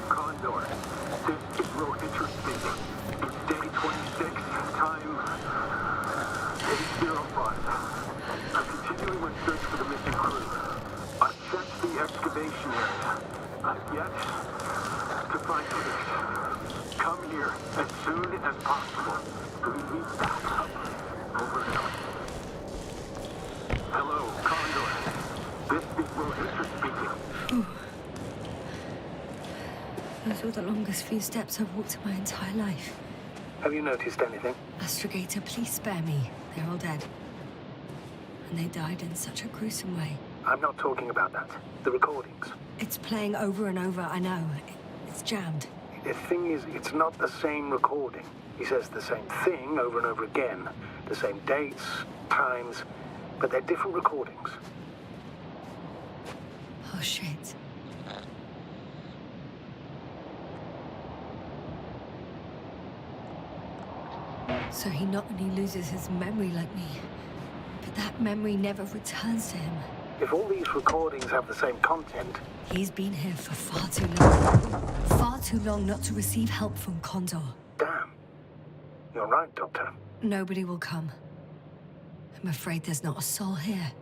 Condor, this is Road Interesting. It's day 26, time 8:05. I'm continuing my search for the missing crew. I've checked the excavation area. I've yet to find police. Come here as soon as possible. We need backup. Over and out. Hello, Condor. This is Road Interesting speaking. Those were the longest few steps I've walked in my entire life. Have you noticed anything? Astrogator, please spare me. They're all dead. And they died in such a gruesome way. I'm not talking about that. The recordings. It's playing over and over, I know. It's jammed. The thing is, it's not the same recording. He says the same thing over and over again. The same dates, times, but they're different recordings. Oh, shit. So he not only loses his memory like me, but that memory never returns to him. If all these recordings have the same content, He's been here for far too long. Far too long not to receive help from Condor. damn. You're right, Doctor. Nobody will come. I'm afraid there's not a soul here.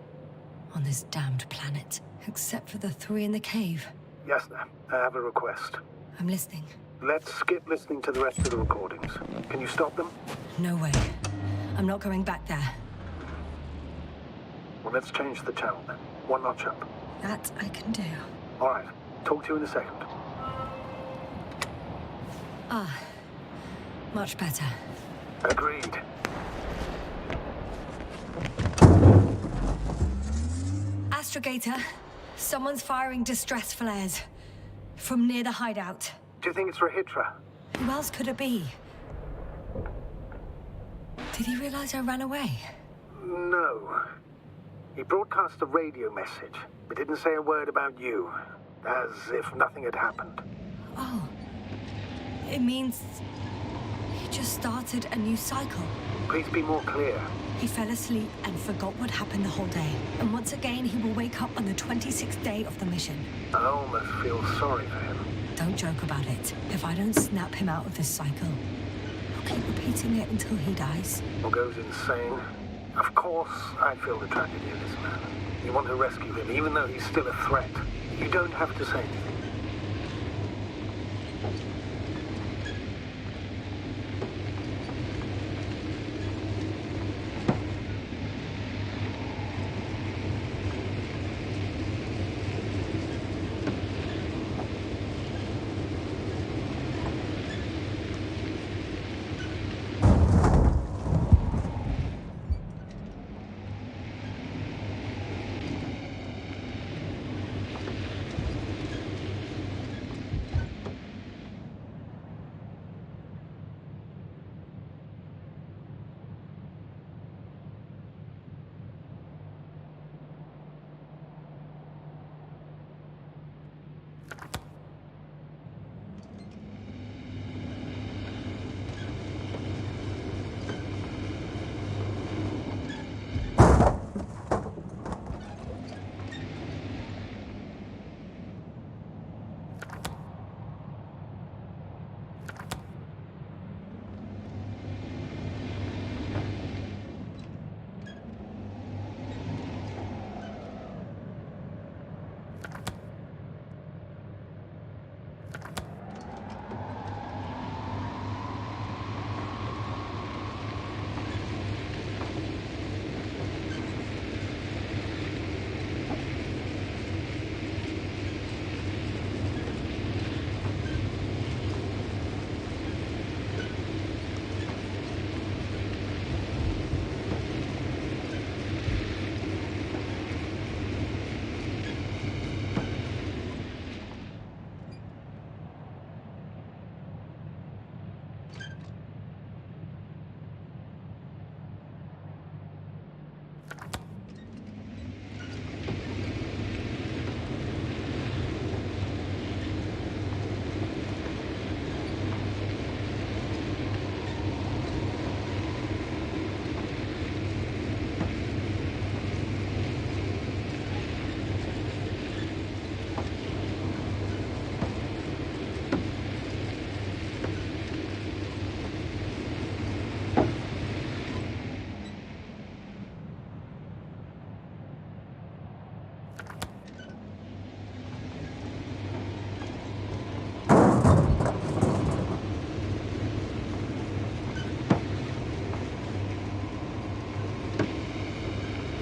On this damned planet. Except for the three in the cave. Yes, sir. I have a request. I'm listening. Let's skip listening to the rest of the recordings. Can you stop them? No way. I'm not going back there. Well, let's change the channel then. One notch up. That I can do. All right. Talk to you in a second. Ah. Much better. Agreed. Astrogator, someone's firing distress flares. From near the hideout. Do you think it's Rahitra? Who else could it be? Did he realize I ran away? No. He broadcast a radio message, but didn't say a word about you. As if nothing had happened. Oh. It means he just started a new cycle. Please be more clear. He fell asleep and forgot what happened the whole day. And once again, he will wake up on the 26th day of the mission. I almost feel sorry for him. Don't joke about it. If I don't snap him out of this cycle, I'll keep repeating it until he dies. Or goes insane. Of course, I feel the tragedy of this man. You want to rescue him, even though he's still a threat. You don't have to say anything.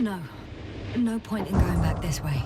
No. No point in going back this way.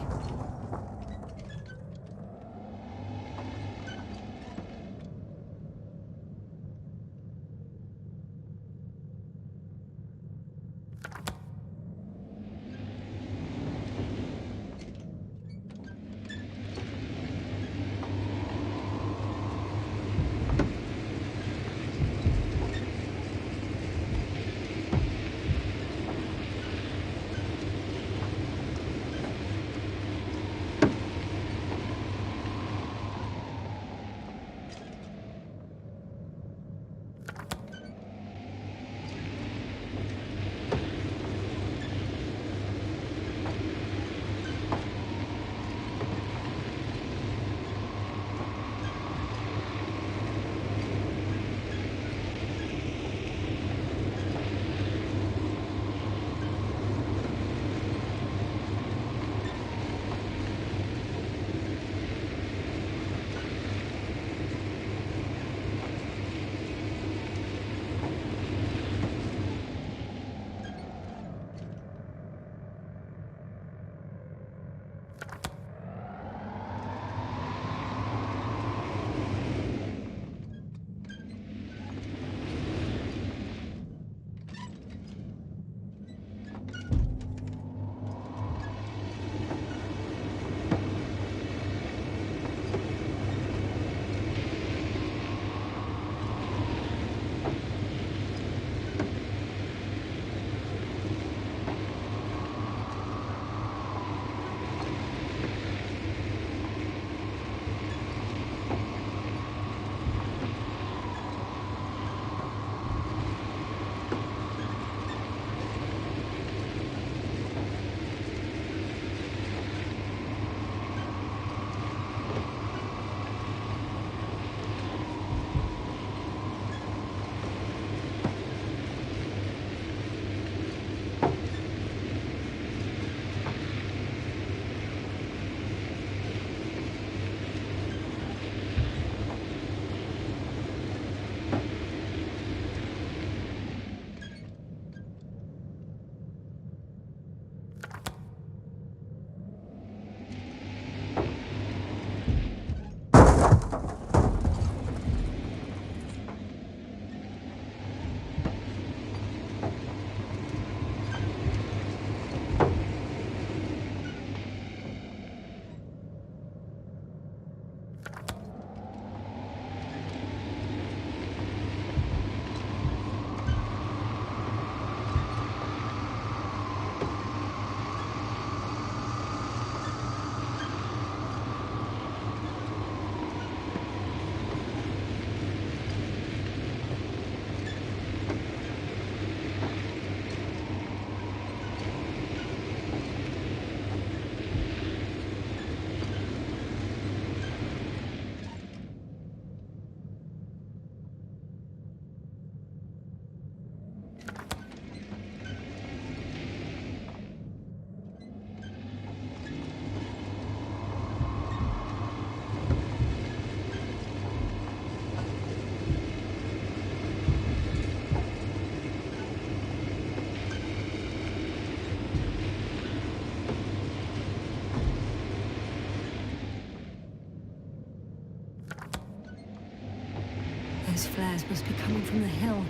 Those flares must be coming from the hill,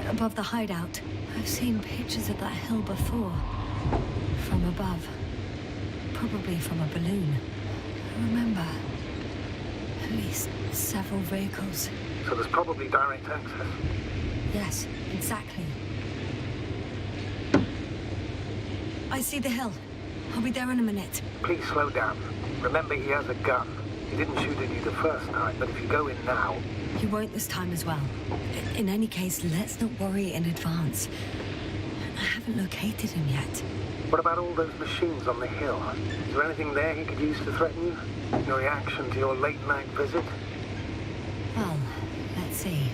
above the hideout. I've seen pictures of that hill before. From above. Probably from a balloon. I remember. At least several vehicles. So there's probably direct access. Yes, exactly. I see the hill. I'll be there in a minute. Please slow down. Remember, he has a gun. He didn't shoot at you the first time, but if you go in now... He won't this time as well. In any case, let's not worry in advance. I haven't located him yet. What about all those machines on the hill? Is there anything there he could use to threaten you? Your reaction to your late-night visit? Well, let's see.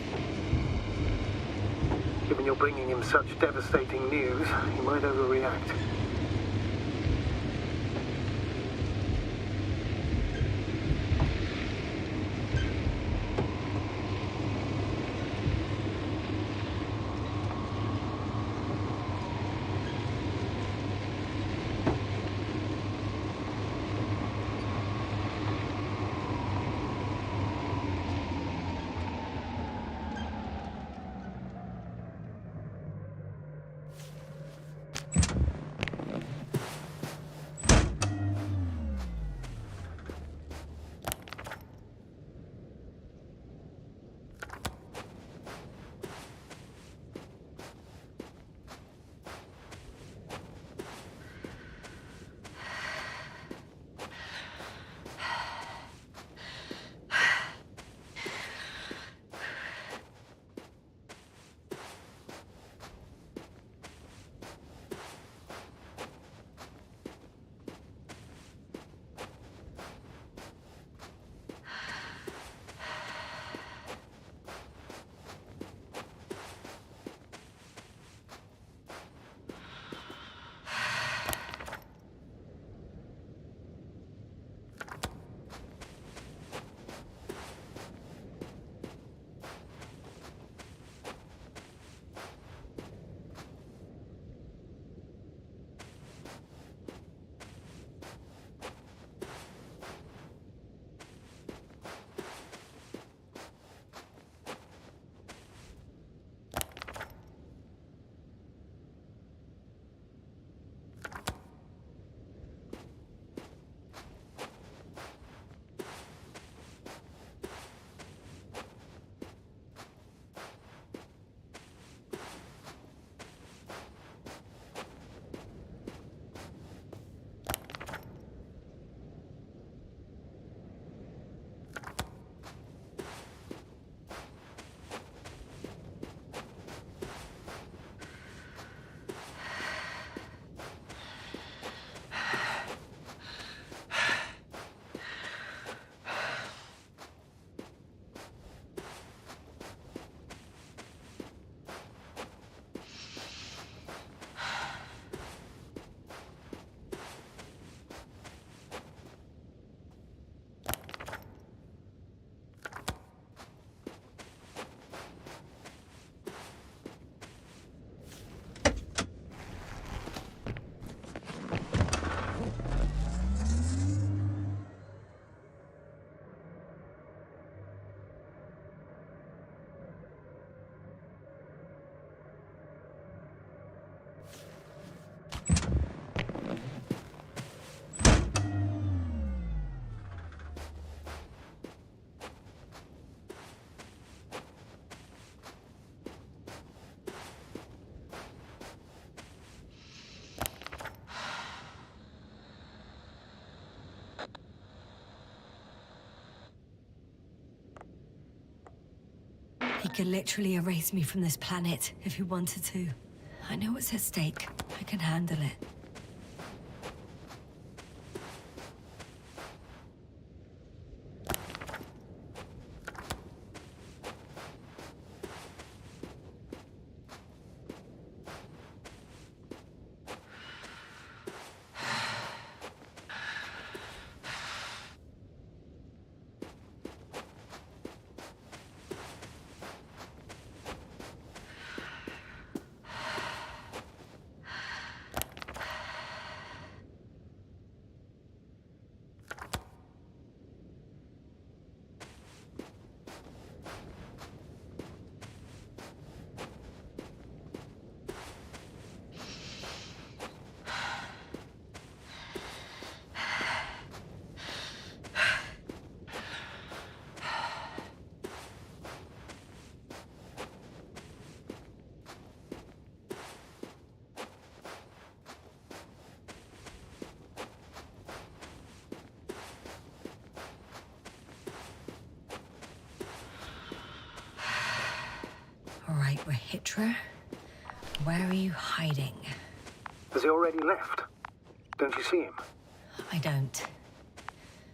Given you're bringing him such devastating news, he might overreact. could literally erase me from this planet if he wanted to. I know what's at stake. I can handle it. All right, Rahitra. Where are you hiding? Has he already left? Don't you see him? I don't.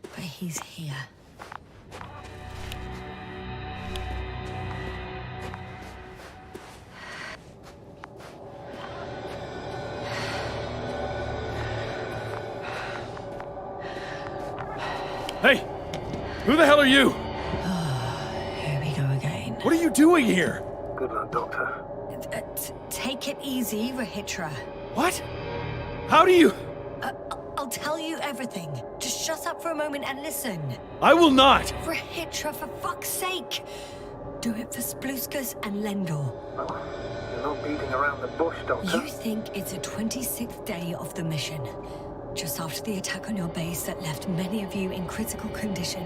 But he's here. Hey! Who the hell are you? Here we go again. What are you doing here? Good luck, Doctor. Take it easy, Rahitra. What? How do you... I'll tell you everything. Just shut up for a moment and listen. I will not! Rahitra, for fuck's sake! Do it for Spluskas and Lendor. Well, you're not beating around the bush, Doctor. You think it's a 26th day of the mission. Just after the attack on your base that left many of you in critical condition.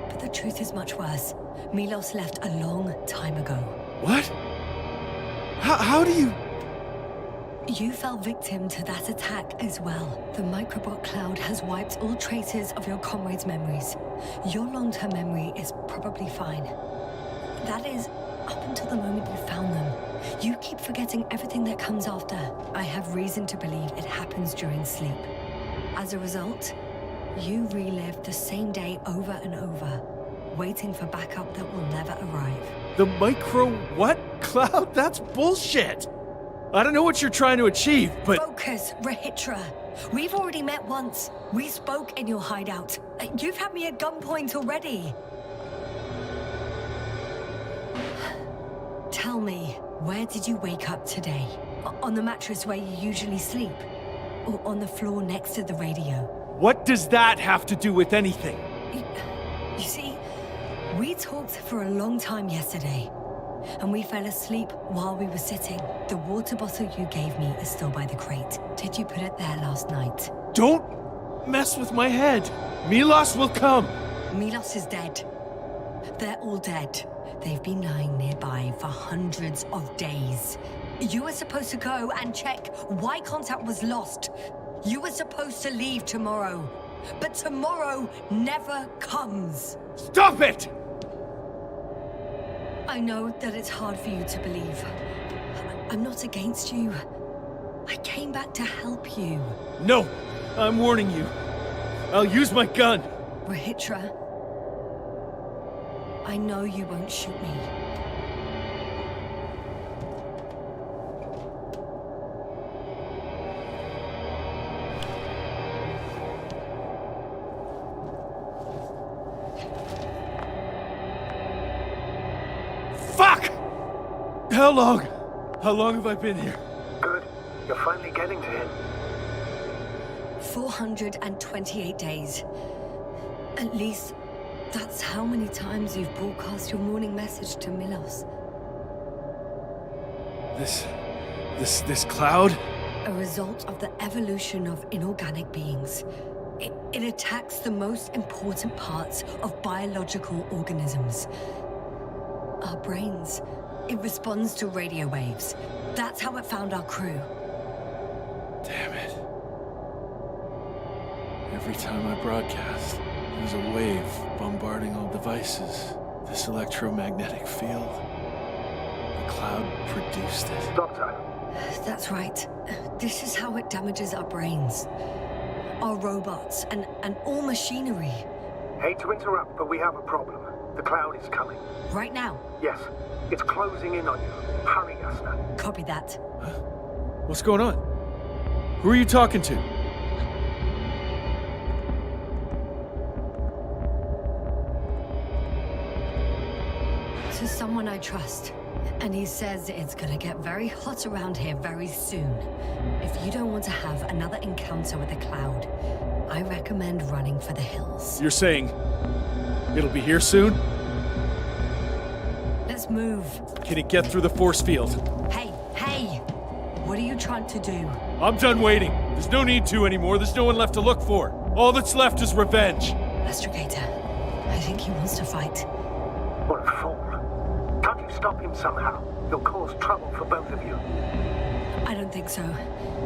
But the truth is much worse. Milos left a long time ago. What? How do you... You fell victim to that attack as well. The microbot cloud has wiped all traces of your comrades' memories. Your long-term memory is probably fine. That is, up until the moment you found them. You keep forgetting everything that comes after. I have reason to believe it happens during sleep. As a result, you relive the same day over and over, waiting for backup that will never arrive. The micro what? Cloud? That's bullshit! I don't know what you're trying to achieve, but... Focus, Rahitra. We've already met once. We spoke in your hideout. You've had me at gunpoint already. Tell me, where did you wake up today? On the mattress where you usually sleep? Or on the floor next to the radio? What does that have to do with anything? You see, we talked for a long time yesterday. And we fell asleep while we were sitting. The water bottle you gave me is still by the crate. Did you put it there last night? Don't mess with my head. Milos will come. Milos is dead. They're all dead. They've been lying nearby for hundreds of days. You were supposed to go and check why contact was lost. You were supposed to leave tomorrow. But tomorrow never comes. Stop it! I know that it's hard for you to believe. I'm not against you. I came back to help you. No! I'm warning you. I'll use my gun. Rahitra, I know you won't shoot me. Fuck! How long? How long have I been here? Good. You're finally getting to him. 428 days. At least, that's how many times you've broadcast your morning message to Milos. This cloud? A result of the evolution of inorganic beings. It attacks the most important parts of biological organisms. Our brains. It responds to radio waves. That's how it found our crew. Damn it. Every time I broadcast, there's a wave bombarding all devices. This electromagnetic field. cloud produced it. Doctor, That's right. This is how it damages our brains. Our robots and all machinery. hate to interrupt, but we have a problem. The cloud is coming. Right now. Yes, it's closing in on you. Hurry, Yasna. Copy that. What's going on? Who are you talking to? To someone I trust. And he says it's gonna get very hot around here very soon. If you don't want to have another encounter with the cloud, I recommend running for the hills. You're saying it'll be here soon? Let's move. Can it get through the force field? Hey, hey! What are you trying to do? I'm done waiting. There's no need to anymore. There's no one left to look for. All that's left is revenge. Astrogator, I think he wants to fight. What a fool. Can't you stop him somehow? He'll cause trouble for both of you. I don't think so.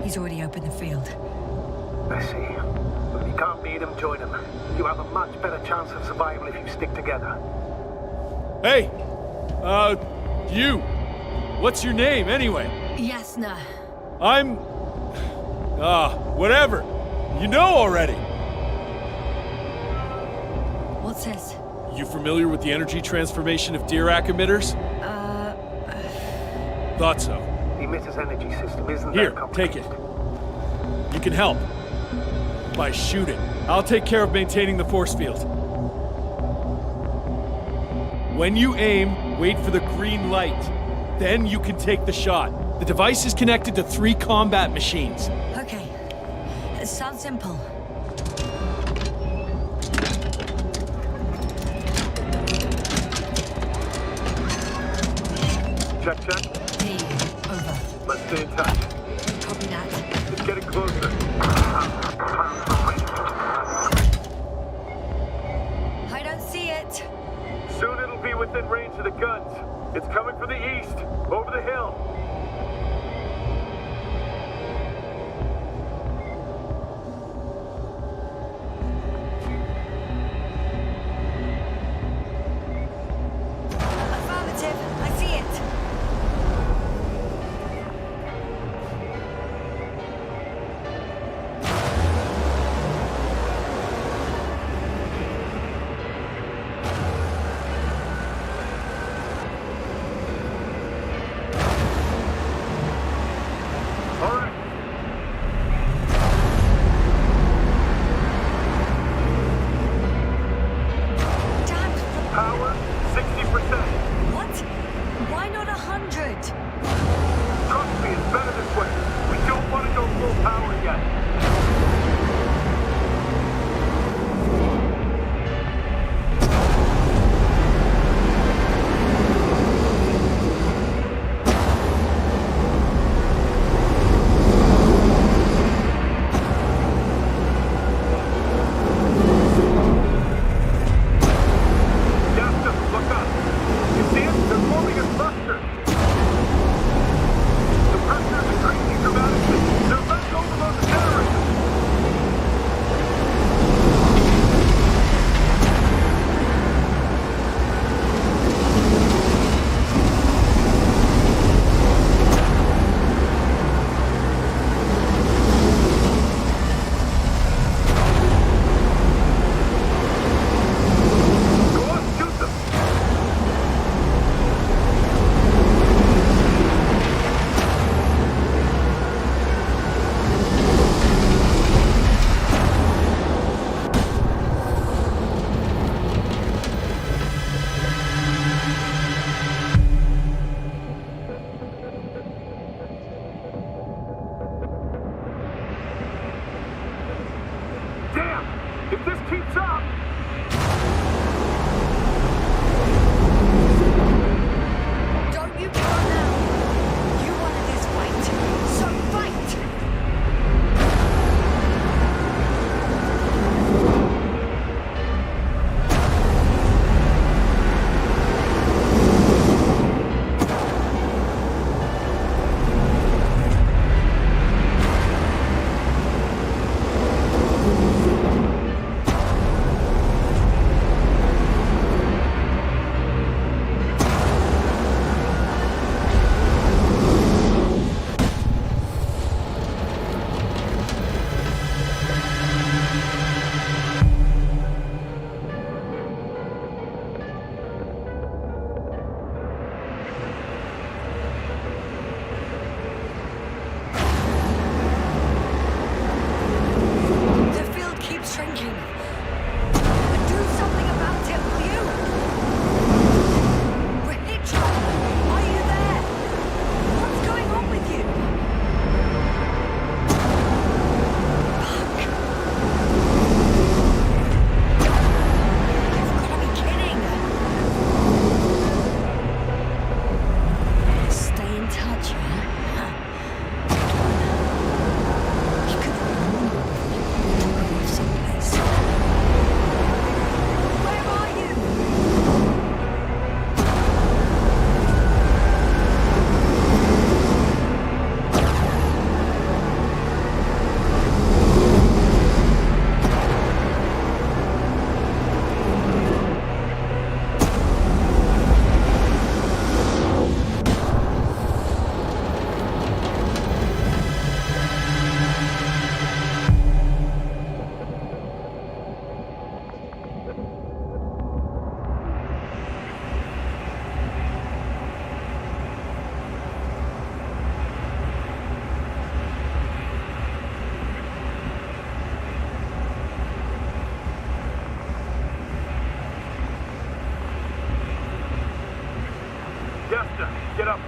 He's already opened the field. I see. But if you can't beat him, join him. You have a much better chance of survival if you stick together. Hey! You! What's your name, anyway? Yasna. I'm... whatever. You know already. What's this? You familiar with the energy transformation of Dirac emitters? Thought so. The emitter's energy system isn't Here, that complicated. take it. You can help. By shooting. I'll take care of maintaining the force field. When you aim, wait for the green light. Then you can take the shot. The device is connected to 3 combat machines. Okay. It sounds simple. Check. Hey, over. Let's stay in touch. Copy that. It's getting closer. I don't see it. Soon it'll be within range of the guns. It's coming from the east, over the hill. Affirmative. I see it. All right. Damn. Power, 60%. What? Why not 100? Trust me, it's better this way. We don't want to go full power yet. Yasna, look up. You see it? They're forming a cluster. The pressure is increasing dramatically. They're about to overload the generator. Go on, shoot them. Damn! If this keeps up... Don't you give up now. You wanted this fight. So fight!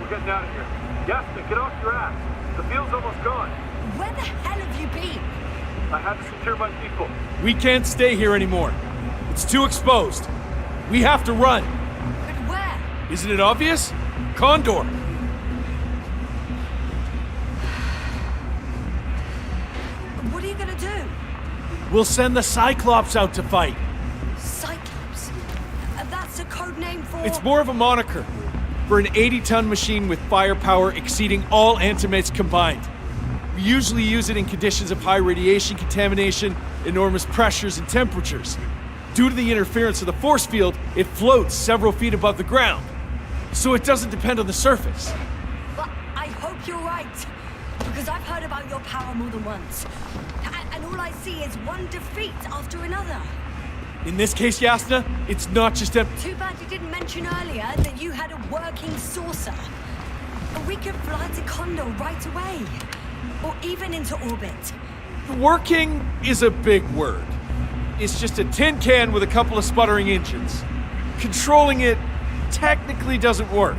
We're getting out of here. Yasna, get off your ass. The field's almost gone. Where the hell have you been? I had to secure my people. We can't stay here anymore. It's too exposed. We have to run. But where? Isn't it obvious? Condor. What are you gonna do? We'll send the Cyclops out to fight. Cyclops? That's a code name for... It's more of a moniker for an 80-ton machine with firepower exceeding all Antimates combined. We usually use it in conditions of high radiation contamination, enormous pressures and temperatures. Due to the interference of the force field, it floats several feet above the ground, so it doesn't depend on the surface. But I hope you're right, because I've heard about your power more than once. And all I see is one defeat after another. In this case, Yasna, it's not just a... Too bad you didn't mention earlier that you had a working saucer. We could fly to Condor right away, or even into orbit. Working is a big word. It's just a tin can with a couple of sputtering engines. Controlling it technically doesn't work.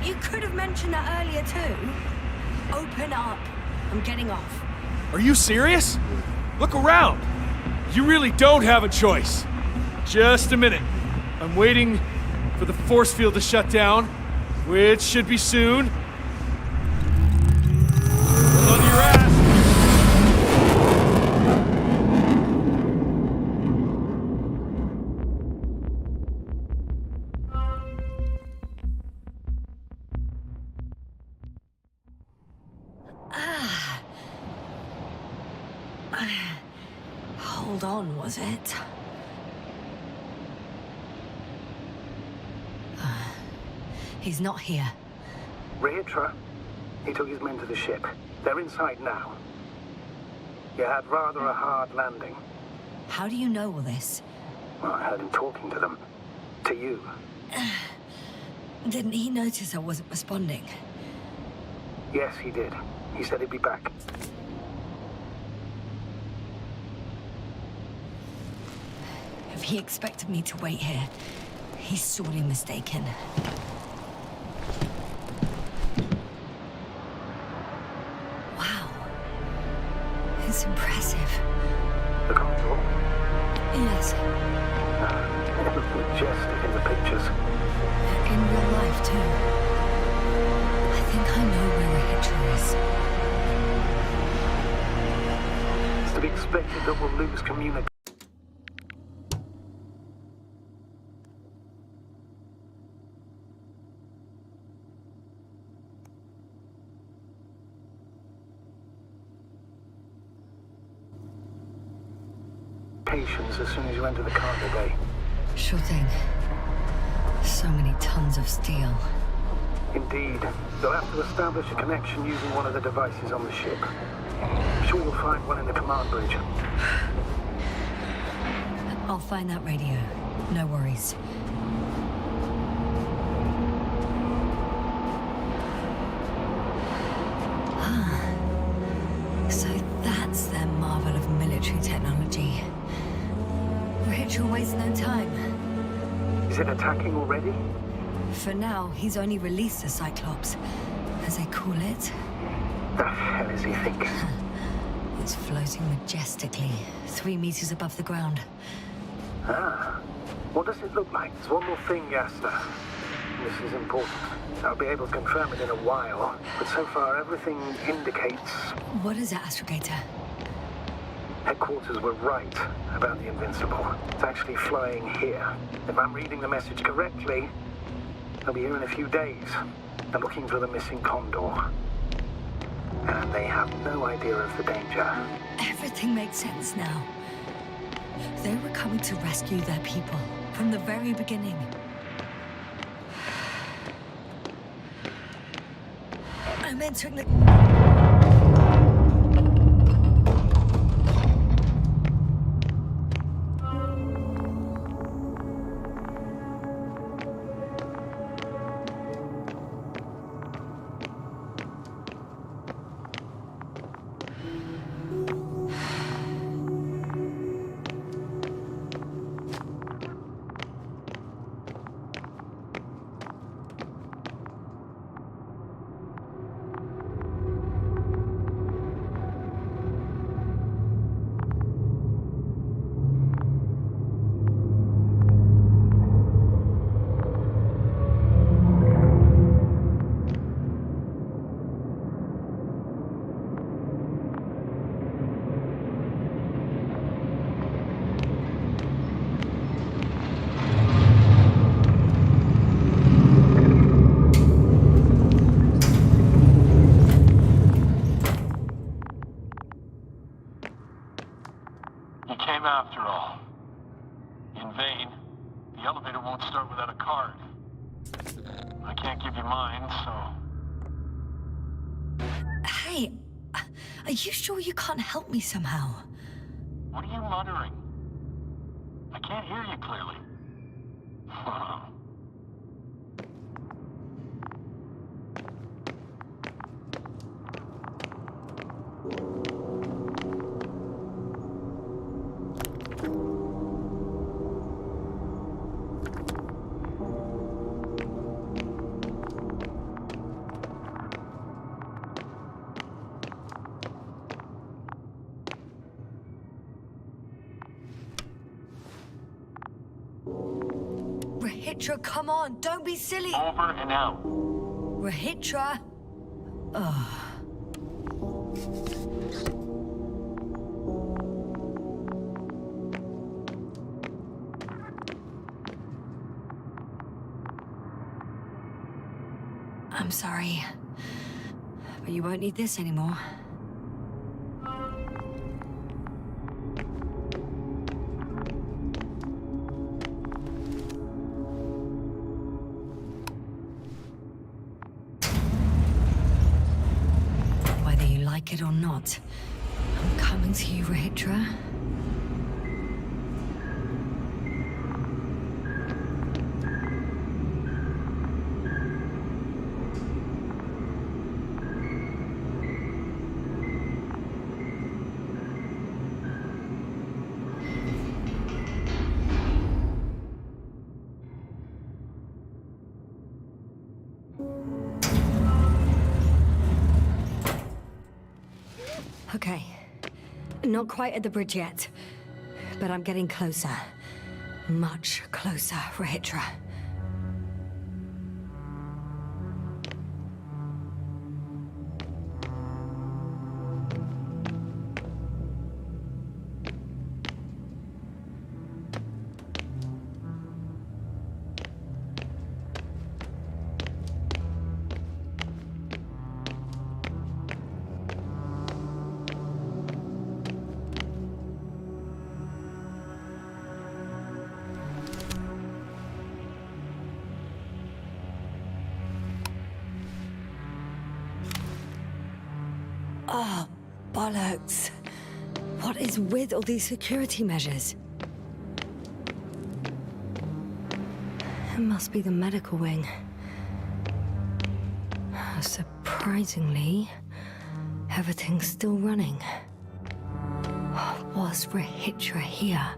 You could have mentioned that earlier too. Open up. I'm getting off. Are you serious? Look around. You really don't have a choice. Just a minute. I'm waiting for the force field to shut down, which should be soon. Hold on to your ass. Hold on, was it? He's not here. Rehitra? He took his men to the ship. They're inside now. You had rather a hard landing. How do you know all this? Well, I heard him talking to them. To you. Didn't he notice I wasn't responding? Yes, he did. He said he'd be back. If he expected me to wait here, he's sorely mistaken. Wow. It's impressive. The Condor? Yes, It looked majestic in the pictures. in real life too. I think I know where Rehitra is. It's to be expected that we'll lose communication. As soon as you enter the cargo bay. Sure thing. So many tons of steel. Indeed. You'll have to establish a connection using one of the devices on the ship. I'm sure you'll find one in the command bridge. I'll find that radio. No worries. So that's their marvel of military technology. Ritual wastes no time. Is it attacking already? For now, he's only released the Cyclops, as they call it. The hell is he thinking? It's floating majestically, 3 meters above the ground. Ah. What does it look like? There's one more thing, Yasna. This is important. I'll be able to confirm it in a while, but so far everything indicates... What is it, Astrogator? Headquarters were right about the Invincible. It's actually flying here. If I'm reading the message correctly, they'll be here in a few days. They're looking for the missing Condor. And they have no idea of the danger. Everything makes sense now. They were coming to rescue their people from the very beginning. I'm entering the... after all. In vain. The elevator won't start without a card. I can't give you mine, so... Hey, are you sure you can't help me somehow? What are you muttering? I can't hear you clearly. Rahitra, come on, don't be silly. Over and out. Rahitra. Ugh. I'm sorry, but you won't need this anymore. Whether you like it or not, I'm coming to you, Rahitra. Okay. Not quite at the bridge yet, but I'm getting closer. Much closer, Rahitra. Oh, bollocks. What is with all these security measures? It must be the medical wing. Surprisingly, everything's still running. Was Rahitra here?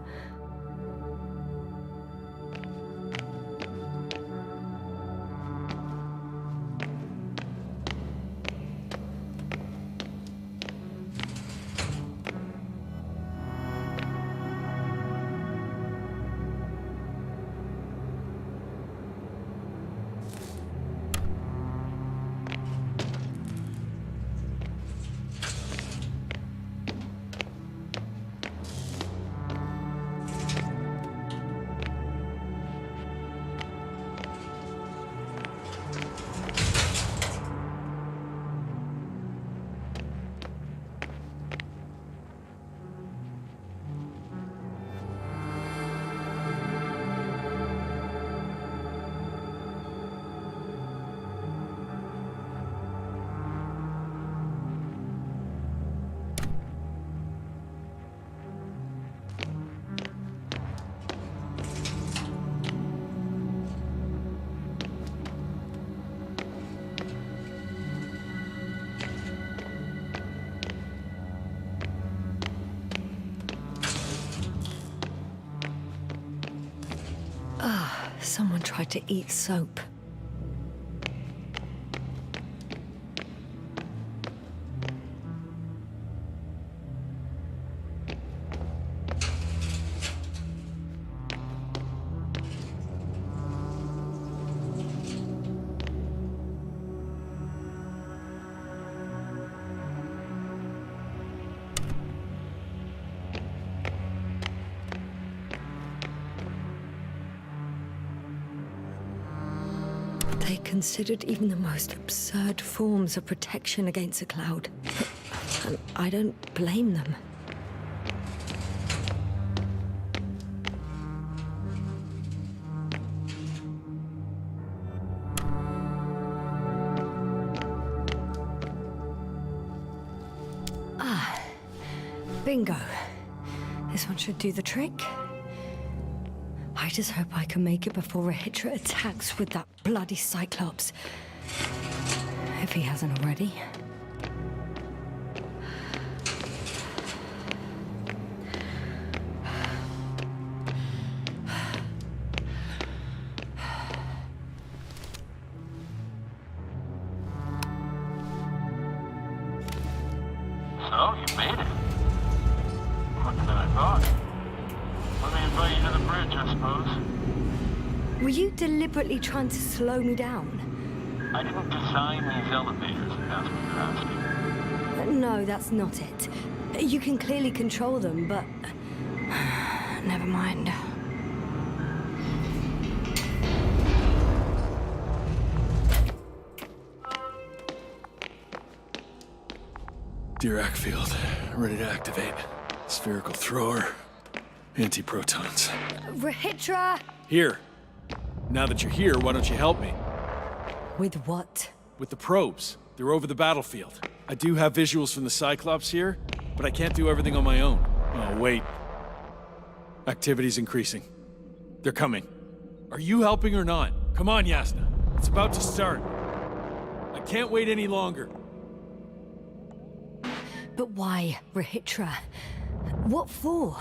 Someone tried to eat soap. They considered even the most absurd forms of protection against a cloud. And I don't blame them. Bingo. This one should do the trick. I just hope I can make it before Rehitra attacks with that bloody Cyclops. If he hasn't already. So, you made it. Quicker than I thought. Let me invite you to the bridge, I suppose. Were you deliberately trying to slow me down? I didn't design these elevators, if that's what you're asking. No, that's not it. You can clearly control them, but... Never mind. Dirac field, ready to activate. Spherical thrower, anti-protons. Rehitra! Here. Now that you're here, why don't you help me? With what? With the probes. They're over the battlefield. I do have visuals from the Cyclops here, but I can't do everything on my own. Oh, wait. Activity's increasing. They're coming. Are you helping or not? Come on, Yasna. It's about to start. I can't wait any longer. But why, Rehitra? What for?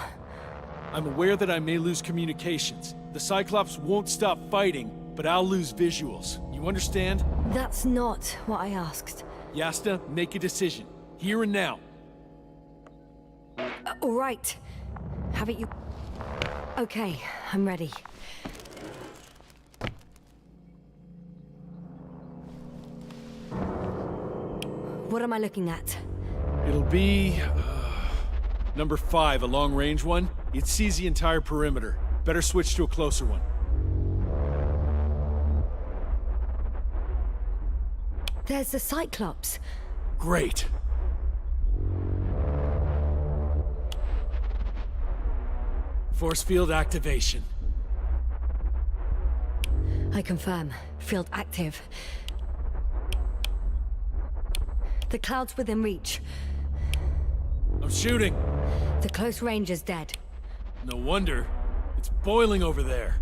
I'm aware that I may lose communications. The Cyclops won't stop fighting, but I'll lose visuals. You understand? That's not what I asked. Yasna, make a decision. Here and now. All right. Have it you... Okay, I'm ready. What am I looking at? It'll be... number 5, a long-range one. It sees the entire perimeter. Better switch to a closer one. There's the Cyclops. Great. Force field activation. I confirm. Field active. The cloud's within reach. I'm shooting. The close range is dead. No wonder. It's boiling over there.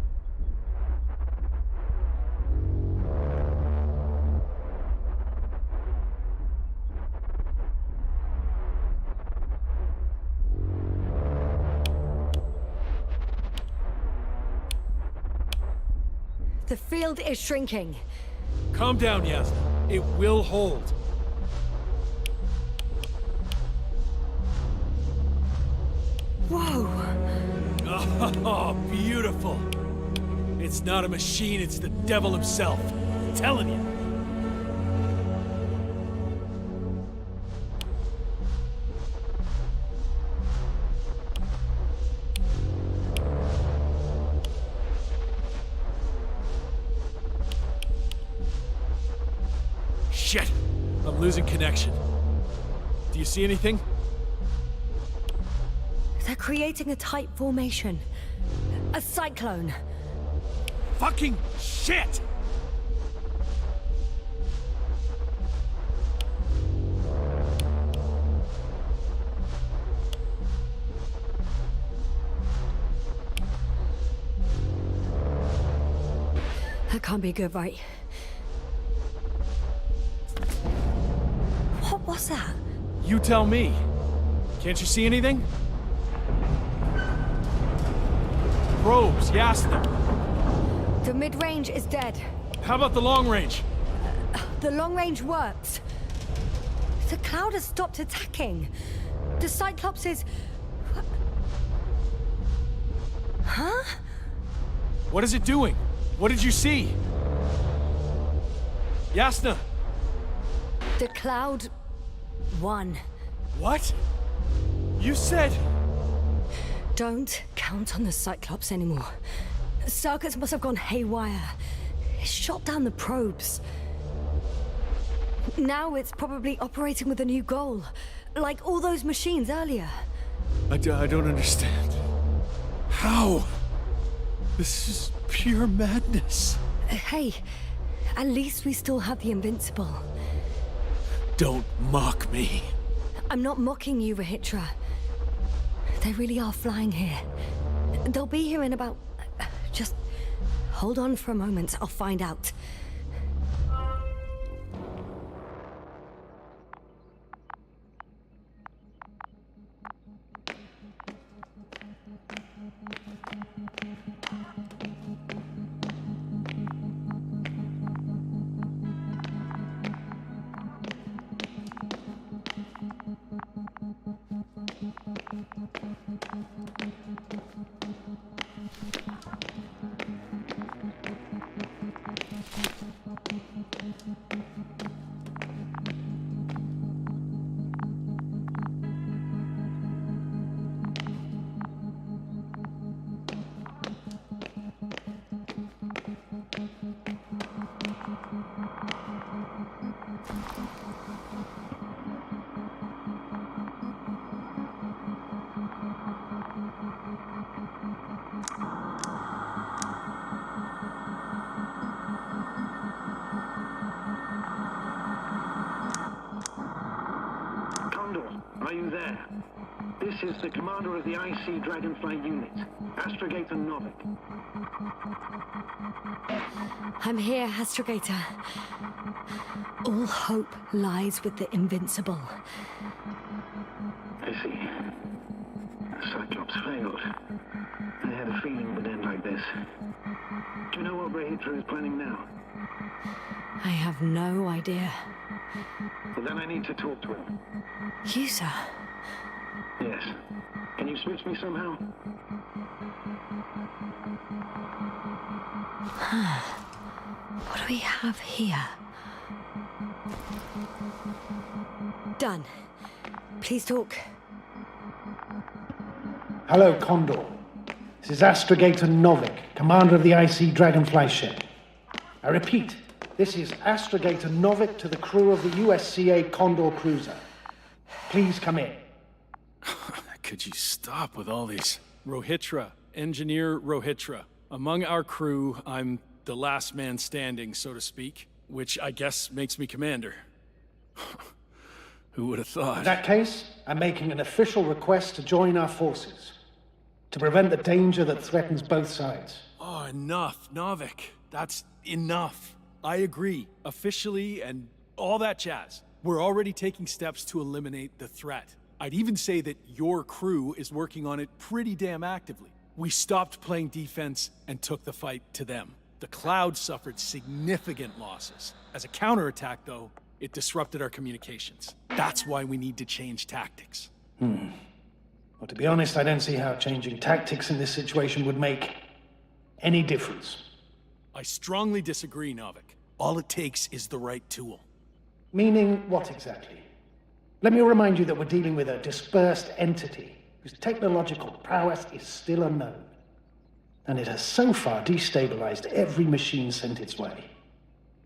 The field is shrinking. Calm down, Yasna. It will hold. Whoa! Oh, beautiful. It's not a machine, it's the devil himself. I'm telling you. Shit! I'm losing connection. Do you see anything? They're creating a tight formation. A cyclone. Fucking shit! That can't be good, right? What was that? You tell me. Can't you see anything? Probes, Yasna. The mid-range is dead. How about the long range? The long range works. The cloud has stopped attacking. The Cyclops is... Huh? What is it doing? What did you see? Yasna! The cloud won. What? You said... Don't count on the Cyclops anymore. Circuits must have gone haywire. It shot down the probes. Now it's probably operating with a new goal. Like all those machines earlier. I don't understand. How? This is pure madness. Hey, at least we still have the Invincible. Don't mock me. I'm not mocking you, Rehitra. They really are flying here. They'll be here in about... Just hold on for a moment. I'll find out. Are you there? This is the commander of the IC Dragonfly unit, Astrogator Novik. I'm here, Astrogator. All hope lies with the Invincible. I see. Cyclops failed. I had a feeling it would end like this. Do you know what Rehitra is planning now? I have no idea. Well, then I need to talk to him. You, sir? Yes. Can you switch me somehow? What do we have here? Done. Please talk. Hello, Condor. This is Astrogator Novik, commander of the IC Dragonfly ship. I repeat, this is Astrogator Novik to the crew of the USCA Condor cruiser. Please come in. Could you stop with all these? Rohitra, Engineer Rohitra. Among our crew, I'm the last man standing, so to speak, which I guess makes me commander. Who would have thought? In that case, I'm making an official request to join our forces, to prevent the danger that threatens both sides. Oh, enough, Novik. That's enough. I agree, officially and all that jazz. We're already taking steps to eliminate the threat. I'd even say that your crew is working on it pretty damn actively. We stopped playing defense and took the fight to them. The Cloud suffered significant losses. As a counterattack, though, it disrupted our communications. That's why we need to change tactics. Well, to be honest, I don't see how changing tactics in this situation would make any difference. I strongly disagree, Novik. All it takes is the right tool. Meaning what exactly? Let me remind you that we're dealing with a dispersed entity whose technological prowess is still unknown. And it has so far destabilized every machine sent its way.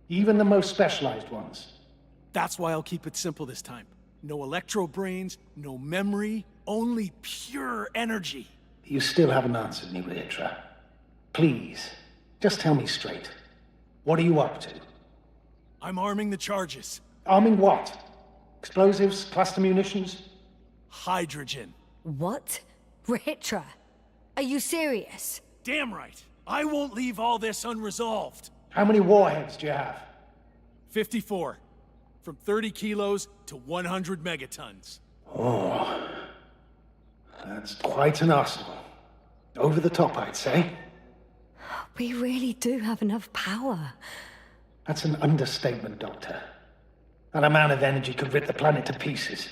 Even the most specialized ones. That's why I'll keep it simple this time. No electro brains, no memory, only pure energy. You still haven't answered me, Rehitra. Please, just tell me straight. What are you up to? I'm arming the charges. Arming what? Explosives, cluster munitions? Hydrogen. What? Rehitra? Are you serious? Damn right. I won't leave all this unresolved. How many warheads do you have? 54. From 30 kilos to 100 megatons. Oh, that's quite an arsenal. Over the top, I'd say. We really do have enough power. That's an understatement, Doctor. That amount of energy could rip the planet to pieces.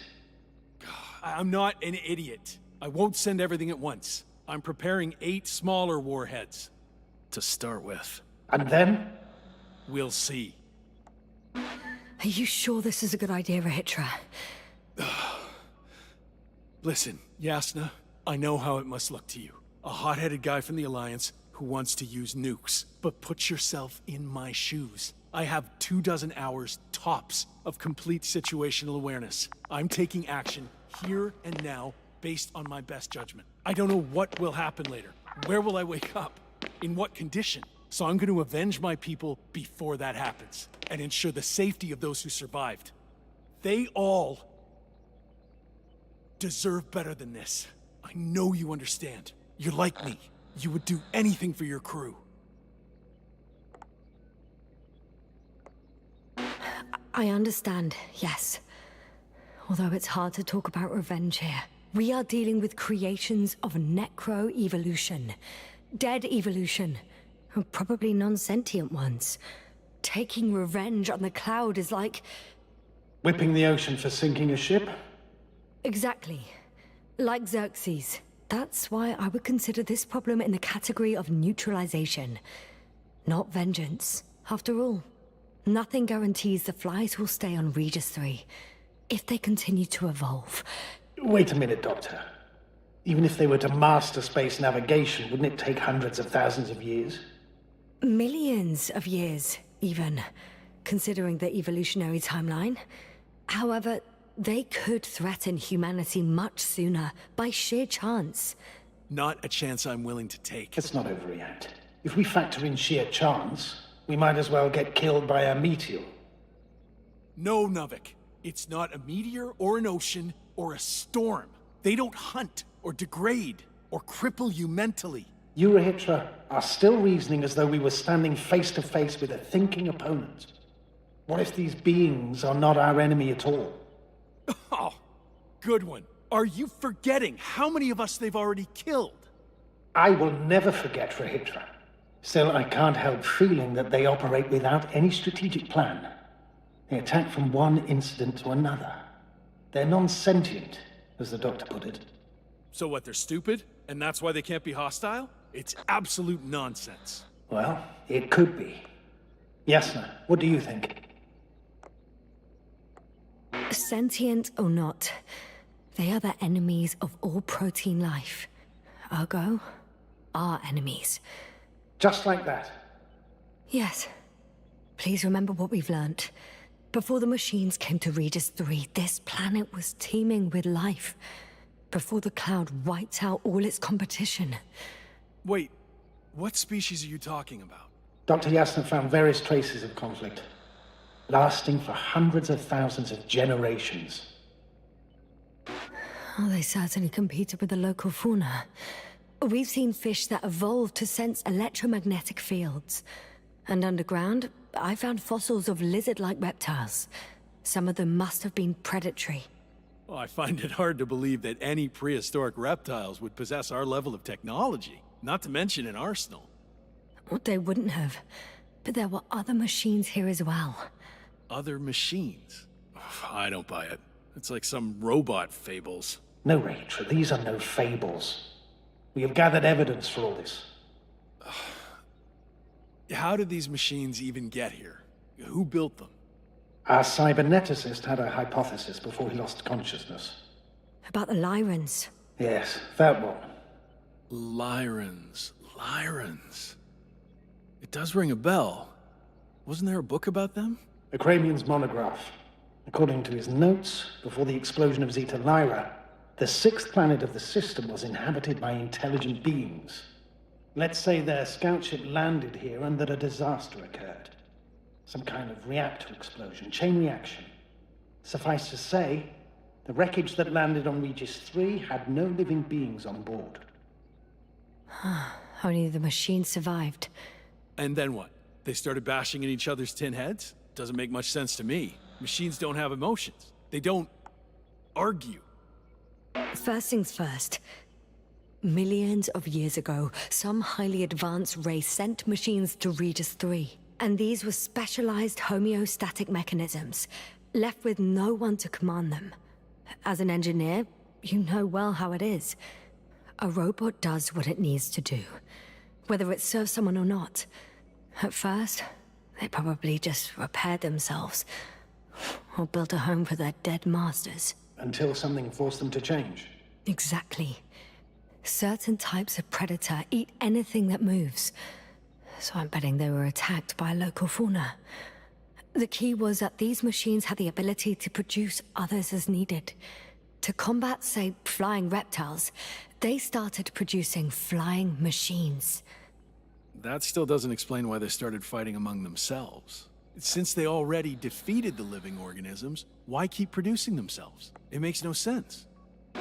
I'm not an idiot. I won't send everything at once. I'm preparing 8 smaller warheads. To start with. And then? We'll see. Are you sure this is a good idea, Rehitra? Listen, Yasna, I know how it must look to you. A hot-headed guy from the Alliance who wants to use nukes. But put yourself in my shoes. I have 24 hours, tops, of complete situational awareness. I'm taking action here and now based on my best judgment. I don't know what will happen later. Where will I wake up? In what condition? So I'm going to avenge my people before that happens and ensure the safety of those who survived. They all deserve better than this. I know you understand. You're like me. You would do anything for your crew. I understand, yes. Although it's hard to talk about revenge here. We are dealing with creations of necro-evolution. Dead evolution. Probably non-sentient ones. Taking revenge on the cloud is like... Whipping the ocean for sinking a ship? Exactly. Like Xerxes. That's why I would consider this problem in the category of neutralization. Not vengeance. After all, nothing guarantees the flies will stay on Regis III. If they continue to evolve... Wait a minute, Doctor. Even if they were to master space navigation, wouldn't it take hundreds of thousands of years? Millions of years, even, considering the evolutionary timeline. However, they could threaten humanity much sooner, by sheer chance. Not a chance I'm willing to take. Let's not overreact. If we factor in sheer chance, we might as well get killed by a meteor. No, Novik. It's not a meteor or an ocean or a storm. They don't hunt or degrade or cripple you mentally. You, Rahitra, are still reasoning as though we were standing face to face with a thinking opponent. What if these beings are not our enemy at all? Oh, good one. Are you forgetting how many of us they've already killed? I will never forget, Rahitra. Still, I can't help feeling that they operate without any strategic plan. They attack from one incident to another. They're non-sentient, as the Doctor put it. So what, they're stupid? And that's why they can't be hostile? It's absolute nonsense. Well, it could be. Yasna, what do you think? Sentient or not, they are the enemies of all protein life. Ergo, our enemies. Just like that. Yes. Please remember what we've learnt. Before the machines came to Regis III, this planet was teeming with life. Before the cloud wiped out all its competition. Wait, what species are you talking about? Dr. Yasna found various traces of conflict, lasting for hundreds of thousands of generations. Oh, they certainly competed with the local fauna. We've seen fish that evolved to sense electromagnetic fields. And underground, I found fossils of lizard-like reptiles. Some of them must have been predatory. Well, I find it hard to believe that any prehistoric reptiles would possess our level of technology, not to mention an arsenal. Well, they wouldn't have. But there were other machines here as well. Other machines? I don't buy it. It's like some robot fables. No, Rachel, these are no fables. We have gathered evidence for all this. How did these machines even get here? Who built them? Our cyberneticist had a hypothesis before he lost consciousness. About the Lyrans. Yes, that one. Lyrans. Lyrans. It does ring a bell. Wasn't there a book about them? A Cranian's monograph. According to his notes, before the explosion of Zeta Lyra, the sixth planet of the system was inhabited by intelligent beings. Let's say their scout ship landed here and that a disaster occurred. Some kind of reactor explosion, chain reaction. Suffice to say, the wreckage that landed on Regis III had no living beings on board. Only the machines survived. And then what? They started bashing in each other's tin heads? Doesn't make much sense to me. Machines don't have emotions. They don't argue. First things first. Millions of years ago, some highly advanced race sent machines to Regis III. And these were specialized homeostatic mechanisms, left with no one to command them. As an engineer, you know well how it is. A robot does what it needs to do, whether it serves someone or not. At first, they probably just repaired themselves, or built a home for their dead masters. Until something forced them to change. Exactly. Certain types of predator eat anything that moves. So I'm betting they were attacked by a local fauna. The key was that these machines had the ability to produce others as needed. To combat, say, flying reptiles, they started producing flying machines. That still doesn't explain why they started fighting among themselves. Since they already defeated the living organisms, why keep producing themselves? It makes no sense.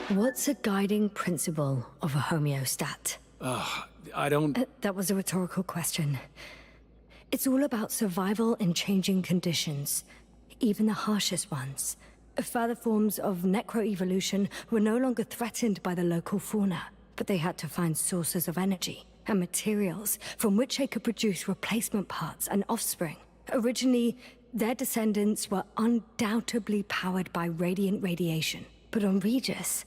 What's a guiding principle of a homeostat? I don't... That was a rhetorical question. It's all about survival in changing conditions, even the harshest ones. Further forms of necroevolution were no longer threatened by the local fauna, but they had to find sources of energy and materials from which they could produce replacement parts and offspring. Originally, their descendants were undoubtedly powered by radiant radiation. But on Regis,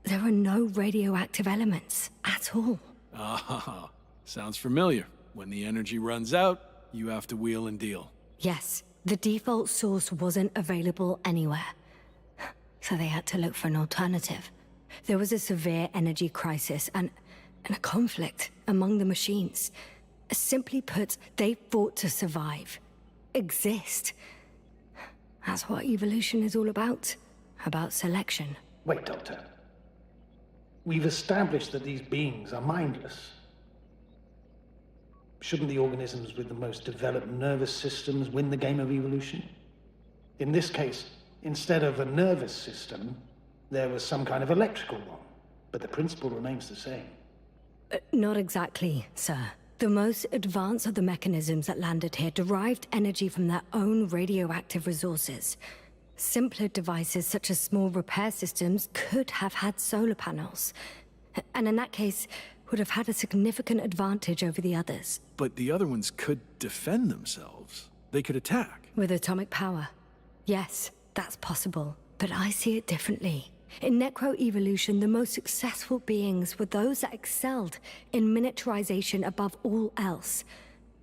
there are no radioactive elements at all. Ah, sounds familiar. When the energy runs out, you have to wheel and deal. Yes, the default source wasn't available anywhere. So they had to look for an alternative. There was a severe energy crisis and a conflict among the machines. Simply put, they fought to survive. Exist. That's what evolution is all about. About selection. Wait, Doctor. We've established that these beings are mindless. Shouldn't the organisms with the most developed nervous systems win the game of evolution? In this case, instead of a nervous system, there was some kind of electrical one. But the principle remains the same. Not exactly, sir. The most advanced of the mechanisms that landed here derived energy from their own radioactive resources. Simpler devices such as small repair systems could have had solar panels. And in that case, would have had a significant advantage over the others. But the other ones could defend themselves. They could attack. With atomic power. Yes, that's possible. But I see it differently. In necroevolution, the most successful beings were those that excelled in miniaturization above all else.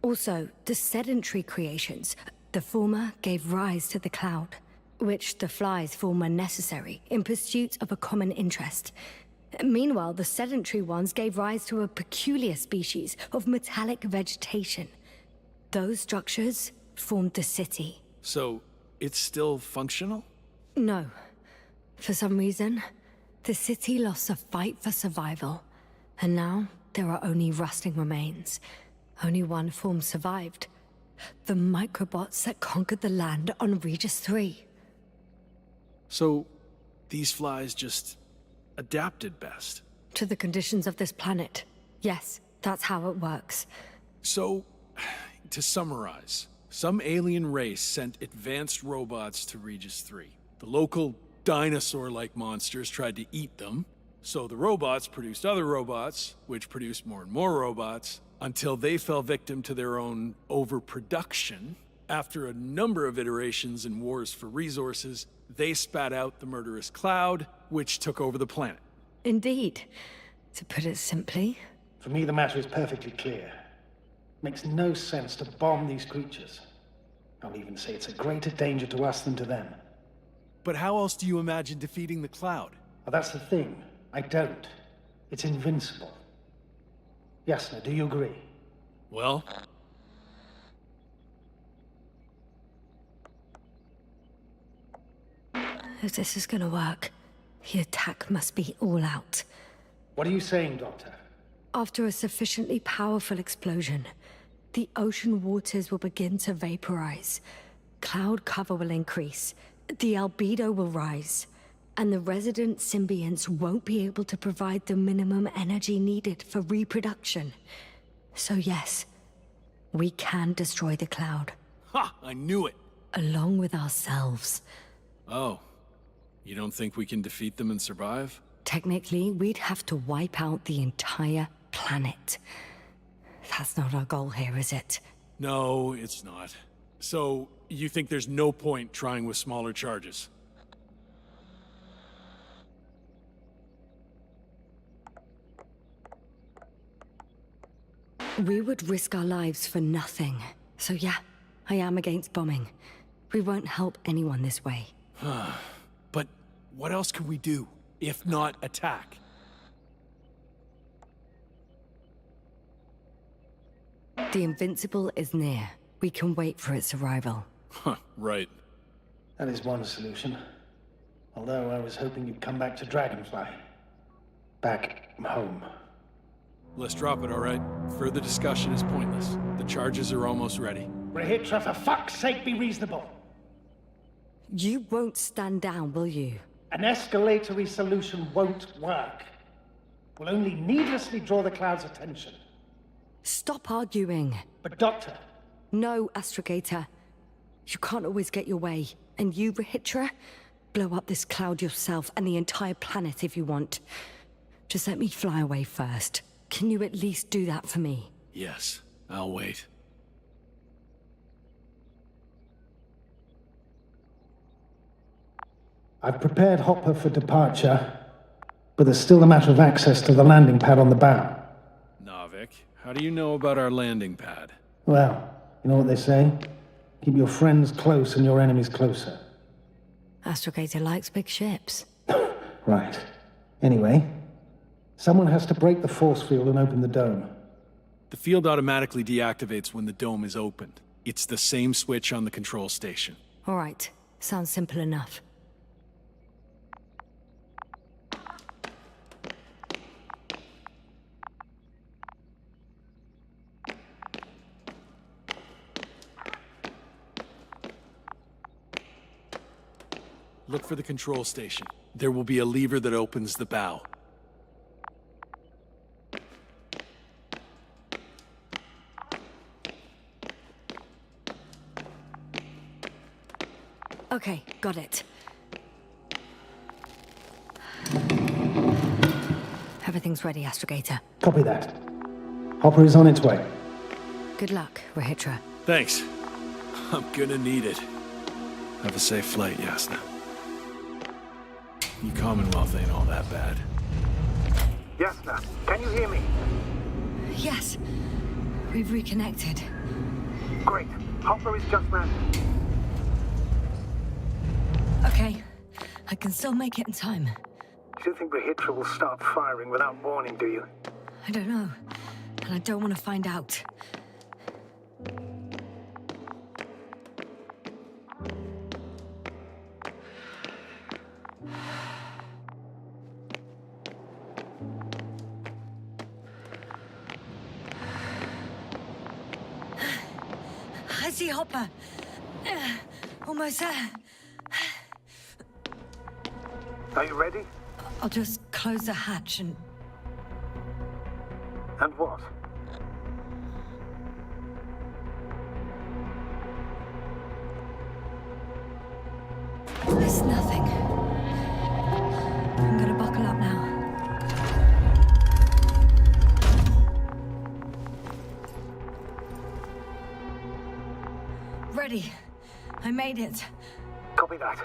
Also, the sedentary creations. The former gave rise to the cloud, which the flies form when necessary, in pursuit of a common interest. Meanwhile, the sedentary ones gave rise to a peculiar species of metallic vegetation. Those structures formed the city. So, it's still functional? No. For some reason, the city lost a fight for survival. And now, there are only rusting remains. Only one form survived. The microbots that conquered the land on Regis III. So, these flies just adapted best? To the conditions of this planet. Yes, that's how it works. So, to summarize, some alien race sent advanced robots to Regis III. The local dinosaur-like monsters tried to eat them, so the robots produced other robots, which produced more and more robots, until they fell victim to their own overproduction. After a number of iterations and wars for resources, they spat out the murderous cloud, which took over the planet. Indeed. To put it simply. For me, the matter is perfectly clear. Makes no sense to bomb these creatures. I'll even say it's a greater danger to us than to them. But how else do you imagine defeating the cloud? Well, that's the thing. I don't. It's invincible. Yasna, do you agree? Well, If this is gonna work, the attack must be all out. What are you saying, Doctor? After a sufficiently powerful explosion, the ocean waters will begin to vaporize. Cloud cover will increase, the albedo will rise, and the resident symbionts won't be able to provide the minimum energy needed for reproduction. So yes, we can destroy the cloud. ha! I knew it! Along with ourselves. Oh, you don't think we can defeat them and survive? Technically, we'd have to wipe out the entire planet. That's not our goal here, is it? No, it's not. So, you think there's no point trying with smaller charges? We would risk our lives for nothing. So yeah, I am against bombing. We won't help anyone this way. But what else can we do, if not attack? The Invincible is near. We can wait for its arrival. Huh, right. That is one solution. Although I was hoping you'd come back to Dragonfly. Back home. Let's drop it, all right? Further discussion is pointless. The charges are almost ready. Rahitra, for fuck's sake, be reasonable! You won't stand down, will you? An escalatory solution won't work. Will only needlessly draw the cloud's attention. Stop arguing. But Doctor... No, Astrogator. You can't always get your way. And you, Rahitra, blow up this cloud yourself and the entire planet if you want. Just let me fly away first. Can you at least do that for me? Yes, I'll wait. I've prepared Hopper for departure, but there's still the matter of access to the landing pad on the bow. Navik, how do you know about our landing pad? Well, you know what they say? Keep your friends close and your enemies closer. Astrogator likes big ships. Right. Anyway, someone has to break the force field and open the dome. The field automatically deactivates when the dome is opened. It's the same switch on the control station. All right. Sounds simple enough. Look for the control station. There will be a lever that opens the bow. Okay, got it. Everything's ready, Astrogator. Copy that. Hopper is on its way. Good luck, Rahitra. Thanks. I'm gonna need it. Have a safe flight, Yasna. Your Commonwealth ain't all that bad. Yasna, can you hear me? Yes. We've reconnected. Great. Hopper is just landed. Okay. I can still make it in time. Do you think Rahitra will start firing without warning, do you? I don't know. And I don't want to find out. I see Hopper. Almost there. Are you ready? I'll just close the hatch and... And what? It's nothing. I'm gonna buckle up now. Ready. I made it. Copy that.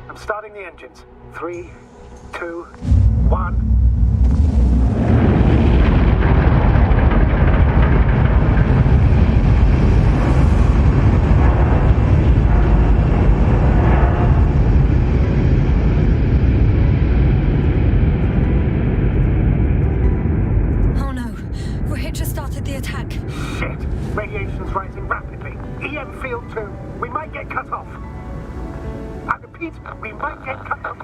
I'm starting the engines. 3, 2, 1... Oh no. Rahitra started the attack. Shit! Radiation's rising rapidly. EM field 2. We might get cut off. I repeat, we might get cut off.